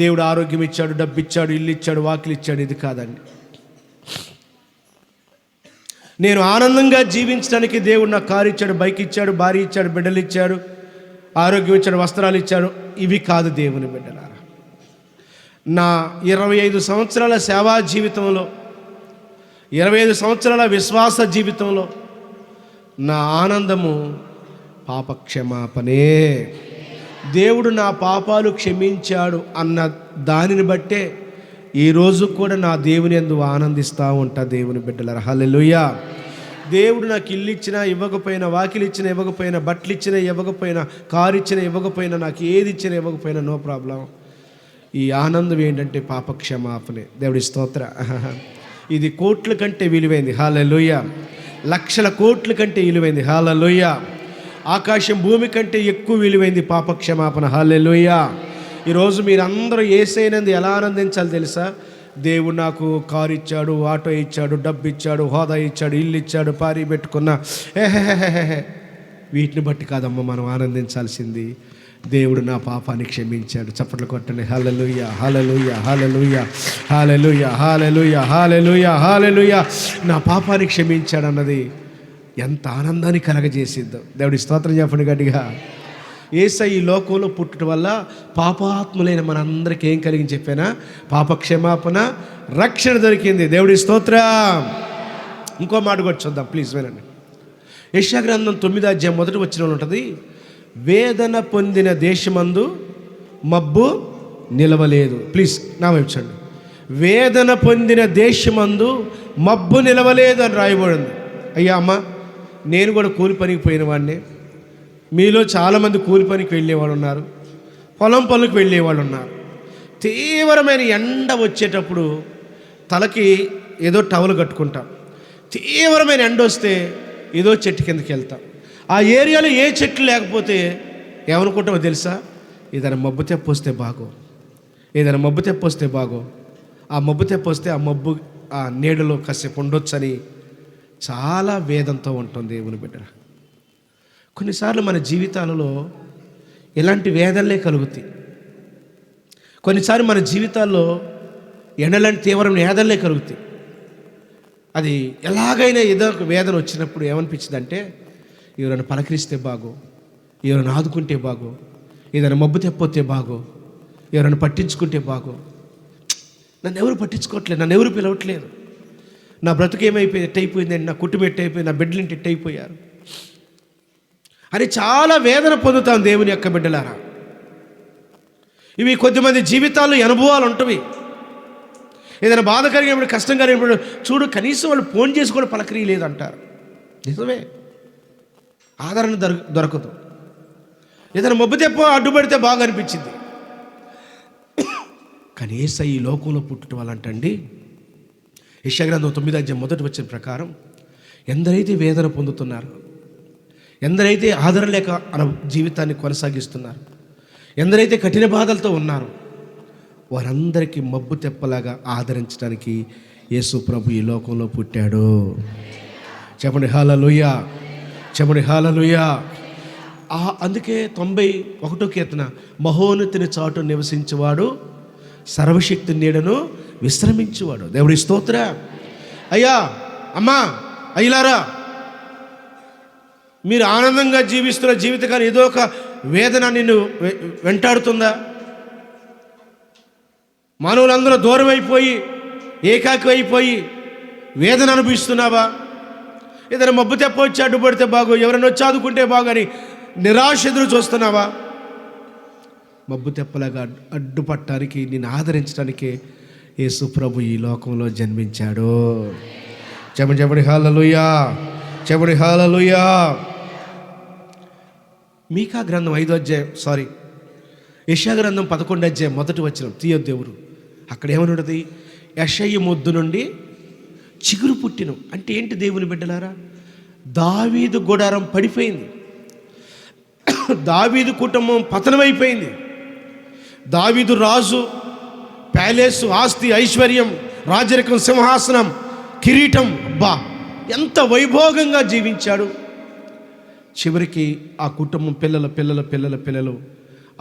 దేవుడు ఆరోగ్యం ఇచ్చాడు, డబ్బు ఇచ్చాడు, ఇల్లు ఇచ్చాడు, వాకిలు ఇచ్చాడు, ఇది కాదండి. నేను ఆనందంగా జీవించడానికి దేవుడు నాకు కారు ఇచ్చాడు, బైక్ ఇచ్చాడు, భార్య ఇచ్చాడు, బిడ్డలు ఇచ్చాడు, ఆరోగ్యం ఇచ్చాడు, వస్త్రాలు ఇచ్చాడు, ఇవి కాదు దేవుని బిడ్డలారా. నా 25 సంవత్సరాల సేవా జీవితంలో, 25 సంవత్సరాల విశ్వాస జీవితంలో నా ఆనందము పాపక్షమాపణే. దేవుడు నా పాపాలు క్షమించాడు అన్న దానిని బట్టే ఈరోజు కూడా నా దేవుని యందు ఆనందిస్తూ ఉంటా. దేవుని బిడ్డలారా, హల్లెలూయా. దేవుడు నాకు ఇల్లు ఇచ్చినా ఇవ్వకపోయినా, వాకిలు ఇచ్చినా ఇవ్వకపోయినా, బట్టలు ఇచ్చినా ఇవ్వకపోయినా, కారు ఇచ్చినా ఇవ్వకపోయినా, నాకు ఏది ఇచ్చినా ఇవ్వకపోయినా నో ప్రాబ్లం. ఈ ఆనందం ఏంటంటే పాపక్షమాపణే. దేవుడి స్తోత్ర. ఇది కోట్ల కంటే విలువైంది. హల్లెలూయా. లక్షల కోట్ల కంటే విలువైంది. హల్లెలూయా. ఆకాశం భూమి కంటే ఎక్కువ విలువైంది పాపక్షమాపణ. హల్లెలూయా. ఈరోజు మీరందరూ యేసయ్యనందు ఎలా ఆనందించాలి తెలుసా? దేవుడు నాకు కారు ఇచ్చాడు, ఆటో ఇచ్చాడు, డబ్బు ఇచ్చాడు, హోదా ఇచ్చాడు, ఇల్లు ఇచ్చాడు, పారి పెట్టుకున్నా, వీటిని బట్టి కాదమ్మా మనం ఆనందించాల్సింది. దేవుడు నా పాపాన్ని క్షమించాడు. చప్పట్లు కొట్టండి. హల్లెలూయా, హల్లెలూయా, హల్లెలూయా, హల్లెలూయా, హల్లెలూయా, హల్లెలూయా, హల్లెలూయా. నా పాపాన్ని క్షమించాడు అన్నది ఎంత ఆనందాన్ని కలగజేసిద్దో. దేవుడి స్తోత్రం చెప్పండి గట్టిగా. యేసయ్య ఈ లోకంలో పుట్టడం వల్ల పాపాత్ములైన మనందరికీ ఏం కలిగింది చెప్పానా? పాప క్షమాపణ, రక్షణ దొరికింది. దేవుడి స్తోత్రం. ఇంకో మాట కూడా చూద్దాం, ప్లీజ్ వినండి. యెషయా గ్రంథం 9వ అధ్యాయం మొదటి వచనంలో ఉంటుంది, వేదన పొందిన దేశమందు మబ్బు నిలవలేదు. ప్లీజ్ నా వైపు చూడండి. వేదన పొందిన దేశమందు మబ్బు నిలవలేదు అని రాయబడింది. అయ్యా అమ్మ, నేను కూడా కూలి పనికి పోయిన వాడిని. మీలో చాలామంది కూలి పనికి వెళ్ళేవాళ్ళు ఉన్నారు, పొలం పనులకు వెళ్ళేవాళ్ళు ఉన్నారు. తీవ్రమైన ఎండ వచ్చేటప్పుడు తలకి ఏదో టవల్ కట్టుకుంటాం. తీవ్రమైన ఎండ వస్తే ఏదో చెట్టు కిందకి వెళ్తాం. ఆ ఏరియాలో ఏ చెట్లు లేకపోతే ఏమనుకుంటామో తెలుసా? ఏదైనా మబ్బు తెప్ప వస్తే బాగో, ఏదైనా మబ్బు తెప్ప వస్తే బాగో, ఆ మబ్బు తెప్ప వస్తే ఆ మబ్బు ఆ నీడలో కాసేపు ఉండొచ్చని చాలా వేదంతో ఉంటుంది దేవుని బిడ్డ. కొన్నిసార్లు మన జీవితాలలో ఇలాంటి వేదనలే కలుగుతాయి. కొన్నిసార్లు మన జీవితాల్లో ఎండలాంటి తీవ్రమైన వేదనలే కలుగుతాయి. అది ఎలాగైనా ఏదో ఒక వేదన వచ్చినప్పుడు ఏమనిపించింది అంటే, ఎవరైనా పలకరిస్తే బాగో, ఎవరైనా ఆదుకుంటే బాగో, ఏదైనా మబ్బు తెప్పొస్తే బాగో, ఎవరైనా పట్టించుకుంటే బాగో. నన్ను ఎవరు పట్టించుకోవట్లేదు, నన్ను ఎవరు పిలవట్లేదు, నా బ్రతుకు ఏమైపోయింది, ఎట్టయిపోయిందండి, నా కుటుంబం ఎట్టయిపోయింది, నా బిడ్డలింటి ఎట్టయిపోయారు అని చాలా వేదన పొందుతాం దేవుని యొక్క బిడ్డలారా. ఇవి కొద్దిమంది జీవితాల్లో అనుభవాలు ఉంటవి. ఏదైనా బాధ కలిగినప్పుడు, కష్టం కలిగినప్పుడు చూడు, కనీసం వాళ్ళు ఫోన్ చేసి కూడా పలకరియలేదు అంటారు. నిజమే, ఆదరణ దొరకదు. ఏదైనా మబ్బు తెప్ప అడ్డుపడితే బాగా అనిపించింది. కానీ యేసయ్య ఈ లోకంలో పుట్టడం వల్ల అంటండి, యెషయా గ్రంథం 9వ అధ్యాయం మొదటి వచనం ప్రకారం ఎందరైతే వేదన పొందుతున్నారు, ఎందరైతే ఆదరణ లేక జీవితాన్ని కొనసాగిస్తున్నారు, ఎందరైతే కఠిన బాధలతో ఉన్నారు, వారందరికీ మబ్బు తెప్పలాగా ఆదరించడానికి యేసు ప్రభు ఈ లోకంలో పుట్టాడు. చెప్పండి హల్లెలూయా, చెప్పండి హల్లెలూయా. అందుకే 91వ కీర్తన, మహోన్నతిని చాటు నివసించేవాడు సర్వశక్తి నీడను విశ్రమించేవాడు. దేవుడి స్తోత్ర. అయ్యా అమ్మా అయ్యలారా, మీరు ఆనందంగా జీవిస్తున్న జీవితకాలం ఏదో ఒక వేదన నిన్ను వెంటాడుతుందా? మానవులందరూ దూరం అయిపోయి ఏకాకి అయిపోయి వేదన అనుభవిస్తున్నావా? ఏదైనా మబ్బు తెప్ప వచ్చి అడ్డుపడితే బాగో, ఎవరైనా వచ్చి ఆదుకుంటే బాగో అని నిరాశ ఎదురు చూస్తున్నావా? మబ్బు తెప్పలాగా అడ్డుపట్టడానికి, నిన్ను ఆదరించడానికే యేసు ప్రభు ఈ లోకంలో జన్మించాడు. చెప్పండి హల్లెలూయా, చెప్పండి హల్లెలూయా. మీకా గ్రంథం 5వ అధ్యాయం యెషయా గ్రంథం 11వ అధ్యాయం మొదటి వచనం తీయొద్దు దేవుడు. అక్కడ ఏమని ఉంటుంది? యెషయా మొద్దు నుండి చిగురు పుట్టిను. అంటే ఏంటి దేవుని బిడ్డలారా? దావీదు గుడారం పడిపోయింది, దావీదు కుటుంబం పతనమైపోయింది. దావీదు రాజు, ప్యాలెస్, ఆస్తి, ఐశ్వర్యం, రాజరికం, సింహాసనం, కిరీటం, అబ్బా ఎంత వైభోగంగా జీవించాడు. చివరికి ఆ కుటుంబం పిల్లల పిల్లల పిల్లల పిల్లలు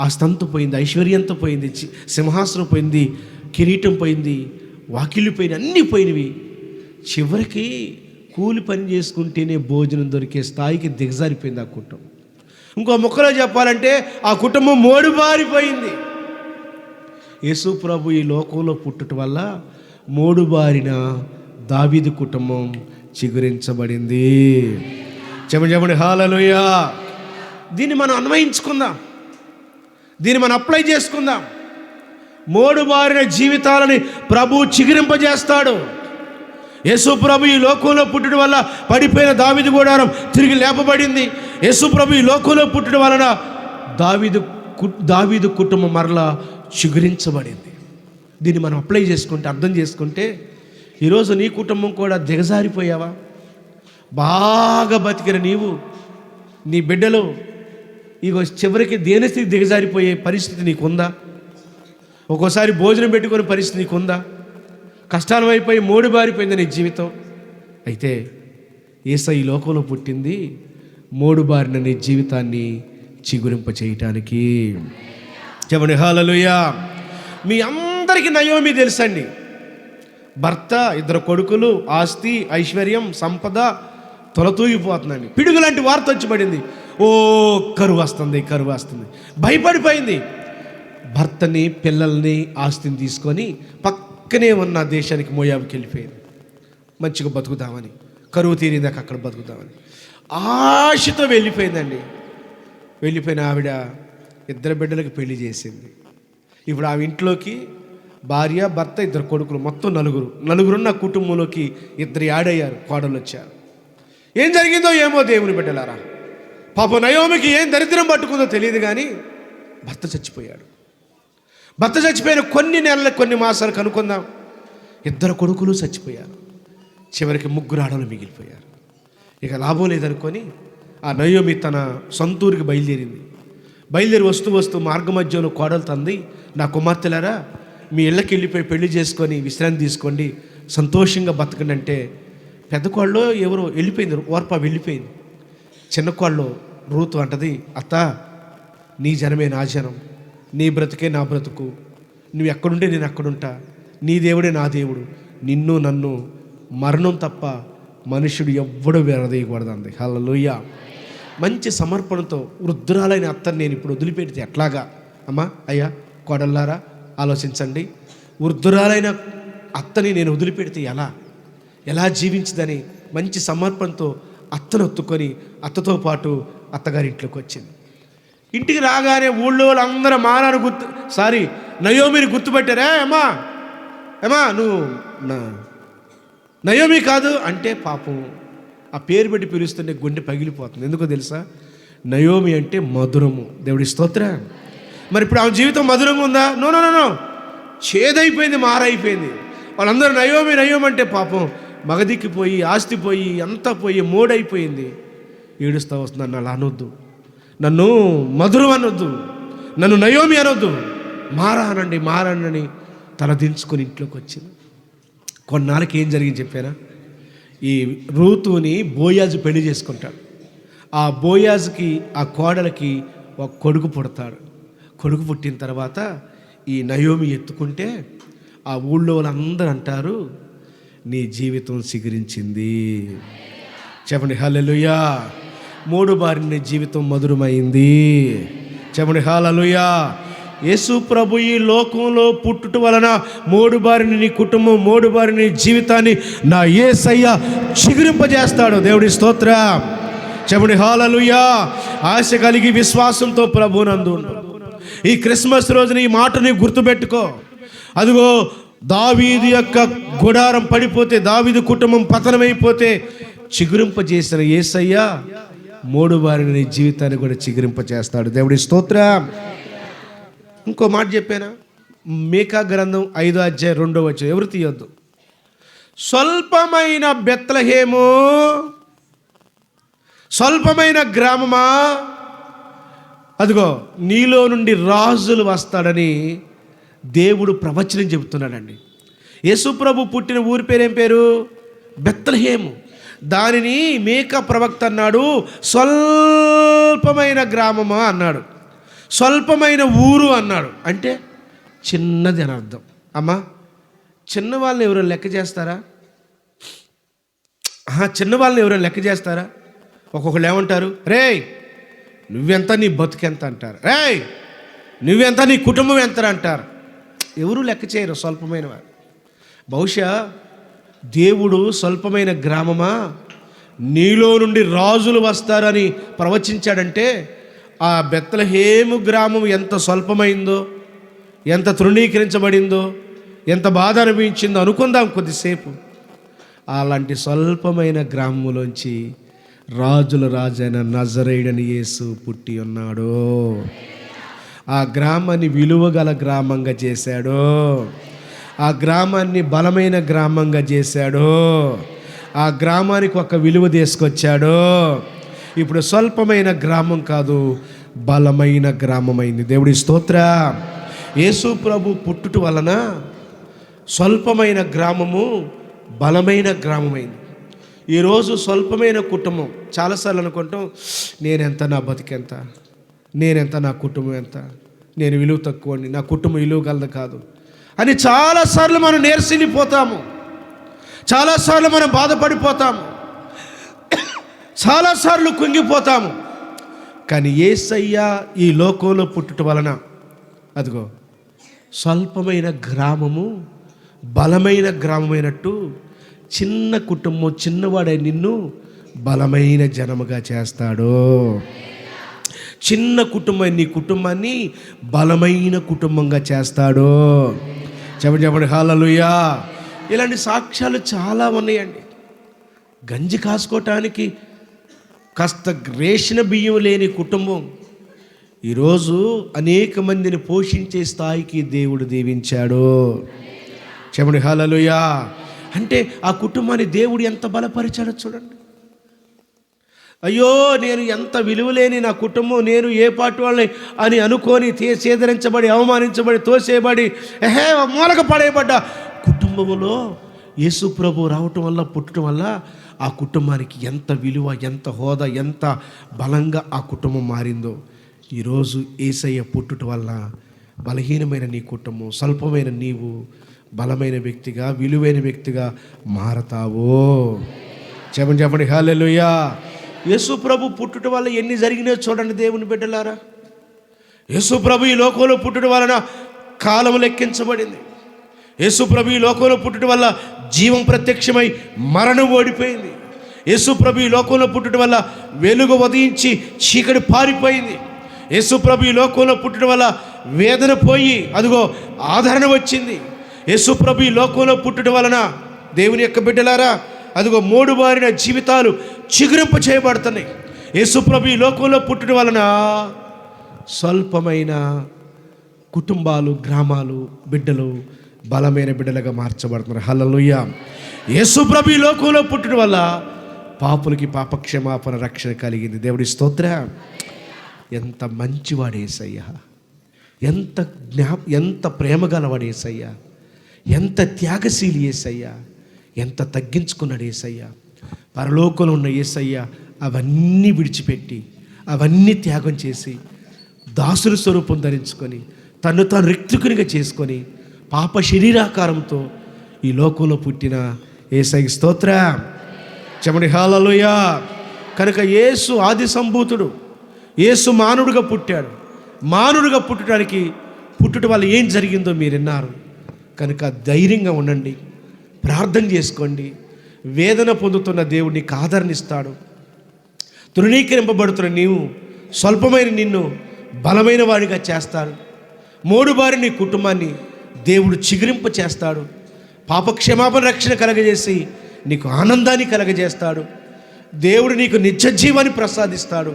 ఆస్తంతో పోయింది, ఐశ్వర్యంతో పోయింది, సింహాసనం పోయింది, కిరీటం పోయింది, వాకిళ్ళు పోయింది, అన్నీ పోయినవి. చివరికి కూలి పని చేసుకుంటేనే భోజనం దొరికే స్థాయికి దిగజారిపోయింది ఆ కుటుంబం. ఇంకో ముక్కలో చెప్పాలంటే ఆ కుటుంబం మోడుబారిపోయింది. యేసు ప్రభు ఈ లోకంలో పుట్టడం వల్ల మోడుబారిన దావీదు కుటుంబం చిగురించబడింది. చెప్పండి హల్లెలూయా. దీన్ని మనం అన్వయించుకుందాం, దీన్ని మనం అప్లై చేసుకుందాం. మోడుబారిన జీవితాలని ప్రభు చిగురింపజేస్తాడు. యేసు ప్రభు ఈ లోకంలో పుట్టడం వల్ల పడిపోయిన దావీదు గుడారం తిరిగి లేపబడింది. యేసు ప్రభు ఈ లోకంలో పుట్టడం వలన దావీదు కుటుంబం మరలా చిగురించబడింది. దీన్ని మనం అప్లై చేసుకుంటే, అర్థం చేసుకుంటే, ఈరోజు నీ కుటుంబం కూడా దిగజారిపోయావా? బాగా బతికిన నీవు నీ బిడ్డలు ఇగో చివరికి దేనిస్థితి దిగజారిపోయే పరిస్థితి నీకుందా? ఒక్కోసారి భోజనం పెట్టుకునే పరిస్థితి నీకుందా? కష్టాలు అయిపోయి మోడుబారిపోయింది నీ జీవితం. అయితే యేసయ్య ఈ లోకంలో పుట్టింది మోడుబారిన నీ జీవితాన్ని చిగురింప చేయటానికి. చెప్పండి హల్లెలూయా. మీ అందరికీ నయోమి తెలుసండి. భర్త, 2 కొడుకులు, ఆస్తి, ఐశ్వర్యం, సంపద తొలతూగిపోతుందండి. పిడుగు లాంటి వార్త వచ్చి పడింది. ఓ కరువు వస్తుంది, కరువు వస్తుంది. భయపడిపోయింది. భర్తని, పిల్లల్ని, ఆస్తిని తీసుకొని పక్కనే ఉన్న దేశానికి మోయాబుకి వెళ్ళిపోయింది. మంచిగా బతుకుదామని, కరువు తీరిందాక అక్కడ బతుకుదామని ఆశతో వెళ్ళిపోయిందండి. వెళ్ళిపోయిన ఆవిడ 2 బిడ్డలకు పెళ్లి చేసింది. ఇప్పుడు ఆమె ఇంట్లోకి భార్య, భర్త, 2 కొడుకులు, మొత్తం నలుగురున్న కుటుంబంలోకి 2 యాడ్ అయ్యారు, కోడలు వచ్చారు. ఏం జరిగిందో ఏమో దేవుని బిడ్డలారా. పాపం నయోమికి ఏం దరిద్రం పట్టుకుందో తెలియదు కానీ భర్త చచ్చిపోయాడు. భర్త చచ్చిపోయిన కొన్ని నెలలకు, కొన్ని మాసాలు కనుక్కుందాం, 2 కొడుకులు చచ్చిపోయారు. చివరికి 3 ఆడలు మిగిలిపోయారు. ఇక లాభం లేదనుకొని ఆ నయోమి తన సొంతూరికి బయలుదేరి వస్తూ మార్గ మధ్యలో కోడలు తంది, నా కుమార్తెలారా మీ ఇళ్ళకి వెళ్ళిపోయి పెళ్లి చేసుకొని విశ్రాంతి తీసుకోండి, సంతోషంగా బతకండి అంటే పెద్ద కోళ్ళు ఎవరో వెళ్ళిపోయింది, ఓర్ప వెళ్ళిపోయింది. చిన్న కోళ్ళు రూతు అంటది, అత్త నీ జనమే నా జనం, నీ బ్రతుకే నా బ్రతుకు, నువ్వు ఎక్కడుంటే నేను అక్కడుంటా, నీ దేవుడే నా దేవుడు, నిన్ను నన్ను మరణం తప్ప మనుషుడు ఎవ్వడూ విడదీయకూడదు అంది. హల్లెలూయా. మంచి సమర్పణతో వృద్ధురాలైన అత్తని నేను ఇప్పుడు వదిలిపెడితే ఎట్లాగా? అమ్మా, అయ్యా, కోడల్లారా ఆలోచించండి. వృద్ధురాలైన అత్తని నేను వదిలిపెడితే ఎలా జీవించదని మంచి సమర్పణతో అత్తను ఒత్తుకొని అత్తతో పాటు అత్తగారింట్లోకి వచ్చింది. ఇంటికి రాగానే ఊళ్ళో వాళ్ళందరూ నయోమిని గుర్తుపెట్టారా? అమ్మా నువ్వు నయోమి కాదు అంటే పాపం ఆ పేరు పెట్టి పిలుస్తుంటే గుండె పగిలిపోతుంది. ఎందుకో తెలుసా? నయోమి అంటే మధురము. దేవుడి స్తోత్రం. మరి ఇప్పుడు ఆమె జీవితం మధురంగా ఉందా? నో, చేదైపోయింది, మారైపోయింది. వాళ్ళందరూ నయోమి అంటే పాపం మగదిక్కిపోయి, ఆస్తి పోయి, అంతా పోయి మోడైపోయింది. ఏడుస్తూ వస్తుంది. నన్ను అలా అనొద్దు, నన్ను మధురం అనొద్దు, నన్ను నయోమి అనొద్దు, మారానండి తల దించుకొని ఇంట్లోకి వచ్చింది. కొన్నాళ్ళకి ఏం జరిగింది చెప్పారా? ఈ రూతుని బోయాజు పెళ్లి చేసుకుంటాడు. ఆ బోయాజుకి, ఆ కోడలకి ఒక కొడుకు పుడతాడు. కొడుకు పుట్టిన తర్వాత ఈ నయోమి ఎత్తుకుంటే ఆ ఊళ్ళో వాళ్ళందరూ అంటారు, నీ జీవితం సిగురించింది. చెప్పండి హల్లెలూయా. 3 బారి నీ జీవితం మధురమైంది. చెప్పండి హల్లెలూయా. యేసు ప్రభు ఈ లోకంలో పుట్టుట వలన 3 బారిని నీ కుటుంబం, 3 బారిని నీ జీవితాన్ని నా యేసయ్య చిగురింపజేస్తాడు. దేవుడి స్తోత్రం. చెప్పండి హల్లెలూయా. ఆశ కలిగి విశ్వాసంతో ప్రభునందు ఈ క్రిస్మస్ రోజున ఈ మాటని గుర్తుపెట్టుకో. అదిగో దావీదు యొక్క గుడారం పడిపోతే, దావీదు కుటుంబం పతనమైపోతే చిగురింపజేసిన యేసయ్య 3 బారిని నీ జీవితాన్ని కూడా చిగురింపజేస్తాడు. దేవుడి స్తోత్రం. ఇంకో మాట చెప్పానా? మీకా గ్రంథం 5వ అధ్యాయం 2వ వచనం. ఎవరు తీయొద్దు. స్వల్పమైన బెత్లెహేము, స్వల్పమైన గ్రామమా, అదిగో నీలో నుండి రాజులు వస్తాడని దేవుడు ప్రవచనం చెబుతున్నాడండి. యేసుప్రభు పుట్టిన ఊరి పేరేం పేరు? బెత్లెహేము. దానిని మీకా ప్రవక్త అన్నాడు స్వల్పమైన గ్రామమా అన్నాడు, స్వల్పమైన ఊరు అన్నాడు. అంటే చిన్నది అని అర్థం. అమ్మా, చిన్నవాళ్ళని ఎవరో లెక్క చేస్తారా? చిన్నవాళ్ళని ఎవరో లెక్క చేస్తారా? ఒక్కొక్కళ్ళు ఏమంటారు? రేయ్ నువ్వెంత, నీ బతుకెంత అంటారు. రేయ్ నువ్వెంత, నీ కుటుంబం ఎంత అంటారు. ఎవరు లెక్క చేయరు స్వల్పమైన వారు. బహుశా దేవుడు స్వల్పమైన గ్రామమా, నీలో నుండి రాజులు వస్తారని ప్రవచించాడంటే ఆ బెత్లెహేము గ్రామం ఎంత స్వల్పమైందో, ఎంత తృణీకరించబడిందో, ఎంత బాధ అనిపించిందో అనుకుందాం కొద్దిసేపు. అలాంటి స్వల్పమైన గ్రామంలోంచి రాజుల రాజైన నజరేయుడని యేసు పుట్టి ఉన్నాడు. ఆ గ్రామాన్ని విలువగల గ్రామంగా చేశాడు. ఆ గ్రామాన్ని బలమైన గ్రామంగా చేశాడు. ఆ గ్రామానికి ఒక విలువ తీసుకొచ్చాడు. ఇప్పుడు స్వల్పమైన గ్రామం కాదు, బలమైన గ్రామమైంది. దేవుడి స్తోత్ర. యేసు ప్రభు పుట్టుట వలన స్వల్పమైన గ్రామము బలమైన గ్రామమైంది. ఈరోజు స్వల్పమైన కుటుంబం చాలాసార్లు అనుకుంటాం, నేనెంత, నా బతికెంత, నేనెంత, నా కుటుంబం ఎంత, నేను విలువ తక్కువ అండి, నా కుటుంబం విలువ గలది కాదు అని చాలాసార్లు మనం నీరసిల్లిపోతాము. చాలాసార్లు మనం బాధపడిపోతాము, చాలాసార్లు కుంగిపోతాము. కానీ యేసయ్య ఈ లోకంలో పుట్టుట వలన అదిగో స్వల్పమైన గ్రామము బలమైన గ్రామమైనట్టు చిన్న కుటుంబం, చిన్నవాడే నిన్ను బలమైన జనముగా చేస్తాడు. చిన్న కుటుంబం నీ కుటుంబాన్ని బలమైన కుటుంబంగా చేస్తాడు. చెప్పండి హల్లెలూయా. ఇలాంటి సాక్ష్యాలు చాలా ఉన్నాయండి. గంజి కాసుకోవటానికి కాస్త రేషన్ బియ్యం లేని కుటుంబం ఈరోజు అనేక మందిని పోషించే స్థాయికి దేవుడు దీవించాడు. చెప్పండి హల్లెలూయా. అంటే ఆ కుటుంబాన్ని దేవుడు ఎంత బలపరిచాడో చూడండి. అయ్యో, నేను ఎంత విలువలేని నా కుటుంబం, నేను ఏ పాటు వాళ్ళని అని అనుకొని చేదరించబడి, అవమానించబడి, తోసేయబడి, మూలక పడేయబడ్డ కుటుంబంలో యేసు ప్రభు రావటం వల్ల, పుట్టడం వల్ల ఆ కుటుంబానికి ఎంత విలువ, ఎంత హోదా, ఎంత బలంగా ఆ కుటుంబం మారిందో. ఈరోజు యేసయ్య పుట్టుట వల్ల బలహీనమైన నీ కుటుంబం, స్వల్పమైన నీవు బలమైన వ్యక్తిగా, విలువైన వ్యక్తిగా మారతావు. చెప్పండి హల్లెలూయా. యేసు ప్రభు పుట్టుట వల్ల ఎన్ని జరిగినాయో చూడండి దేవుని బిడ్డలారా. యేసు ప్రభు ఈ లోకంలో పుట్టుట వలన కాలం లెక్కించబడింది. యేసు ప్రభు ఈ లోకంలో పుట్టుట వల్ల జీవం ప్రత్యక్షమై మరణం ఓడిపోయింది. యేసు ప్రభు ఈ లోకంలో పుట్టుట వల్ల వెలుగు ఉదయించి చీకటి పారిపోయింది. యేసు ప్రభు ఈ లోకంలో పుట్టుట వల్ల వేదన పోయి అదిగో ఆదరణ వచ్చింది. యేసు ప్రభు ఈ లోకంలో పుట్టుట వలన దేవుని యొక్క బిడ్డలారా అదిగో మోడుబారిన జీవితాలు చిగురింప చేయబడుతున్నాయి. యేసు ప్రభు ఈ లోకంలో పుట్టుట వలన స్వల్పమైన కుటుంబాలు, గ్రామాలు, బిడ్డలు బలమైన బిడ్డలుగా మార్చబడుతున్నారు. హల్లెలూయా. యేసు ప్రభు ఈ లోకంలో పుట్టుట వల్ల పాపులకి పాపక్షమాపణ రక్షణ కలిగింది. దేవుడి స్తోత్ర. ఎంత మంచివాడు యేసయ్య, ఎంత ప్రేమ గలవాడు యేసయ్య, ఎంత త్యాగశీలి యేసయ్య, ఎంత తగ్గించుకున్నాడు యేసయ్య. పరలోకంలో ఉన్న యేసయ్య అవన్నీ విడిచిపెట్టి, అవన్నీ త్యాగం చేసి, దాసుని స్వరూపం ధరించుకొని, తను తాను రిక్తుకునిగా చేసుకొని, పాప శరీరాకారంతో ఈ లోకంలో పుట్టిన యేసయ్య స్తోత్ర. చెప్పండి హల్లెలూయా. కనుక యేసు ఆది సంభూతుడు, యేసు మానవుడిగా పుట్టాడు. మానవుడిగా పుట్టుట వల్ల ఏం జరిగిందో మీరు విన్నారు. కనుక ధైర్యంగా ఉండండి, ప్రార్థన చేసుకోండి. వేదన పొందుతున్న దేవుడు నీకు ఆదరణిస్తాడు. తృణీకరింపబడుతున్న నీవు, స్వల్పమైన నిన్ను బలమైన వాడిగా చేస్తాడు. మోడుబారి నీ కుటుంబాన్ని దేవుడు చిగురింప చేస్తాడు. పాపక్షమాపణ రక్షణ కలగజేసి నీకు ఆనందాన్ని కలగజేస్తాడు. దేవుడు నీకు నిత్య జీవాన్ని ప్రసాదిస్తాడు.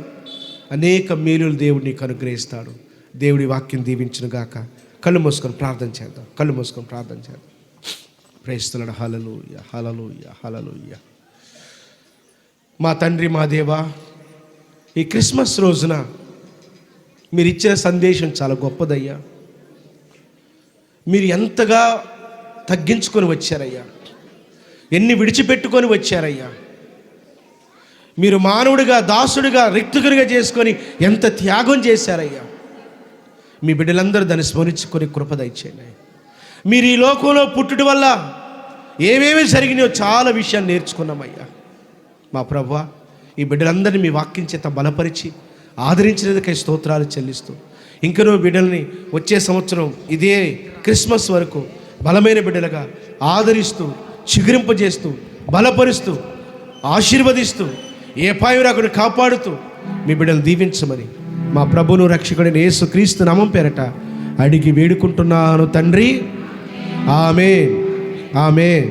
అనేక మేలులు దేవుడు నీకు అనుగ్రహిస్తాడు. దేవుడి వాక్యం దీవించునుగాక. కళ్ళు మూసుకొని ప్రార్థన చేద్దాం. కళ్ళు మూసుకొని ప్రార్థన చేద్దాం. ప్రేస్తులను హల్లెలూయా, హల్లెలూయా, హల్లెలూయా. మా తండ్రి, మా దేవా, ఈ క్రిస్మస్ రోజున మీరు ఇచ్చిన సందేశం చాలా గొప్పదయ్యా. మీరు ఎంతగా తగ్గించుకొని వచ్చారయ్యా, ఎన్ని విడిచిపెట్టుకొని వచ్చారయ్యా. మీరు మానవుడిగా, దాసుడిగా, రిక్తుకునిగా చేసుకొని ఎంత త్యాగం చేశారయ్యా. మీ బిడ్డలందరూ దాన్ని స్మరించుకొని కృప దయచేయండి. మీరు ఈ లోకంలో పుట్టుట వల్ల ఏమేమి జరిగినాయో చాలా విషయాలు నేర్చుకున్నామయ్యా. మా ప్రభువా, ఈ బిడ్డలందరినీ మీ వాక్యం చేత బలపరిచి ఆదరించినందుకై స్తోత్రాలు చెల్లిస్తూ, ఇంకనూ బిడ్డల్ని వచ్చే సంవత్సరం ఇదే క్రిస్మస్ వరకు బలమైన బిడ్డలుగా ఆదరిస్తూ, చిగురింపజేస్తూ, బలపరుస్తూ, ఆశీర్వదిస్తూ, ఏ పాయం రాకుండా కాపాడుతూ మీ బిడ్డలు దీవించమని మా ప్రభువును రక్షకుడైన యేసుక్రీస్తు నామం పేరట అడిగి వేడుకుంటున్నాను తండ్రి. ఆమేన్, ఆమేన్.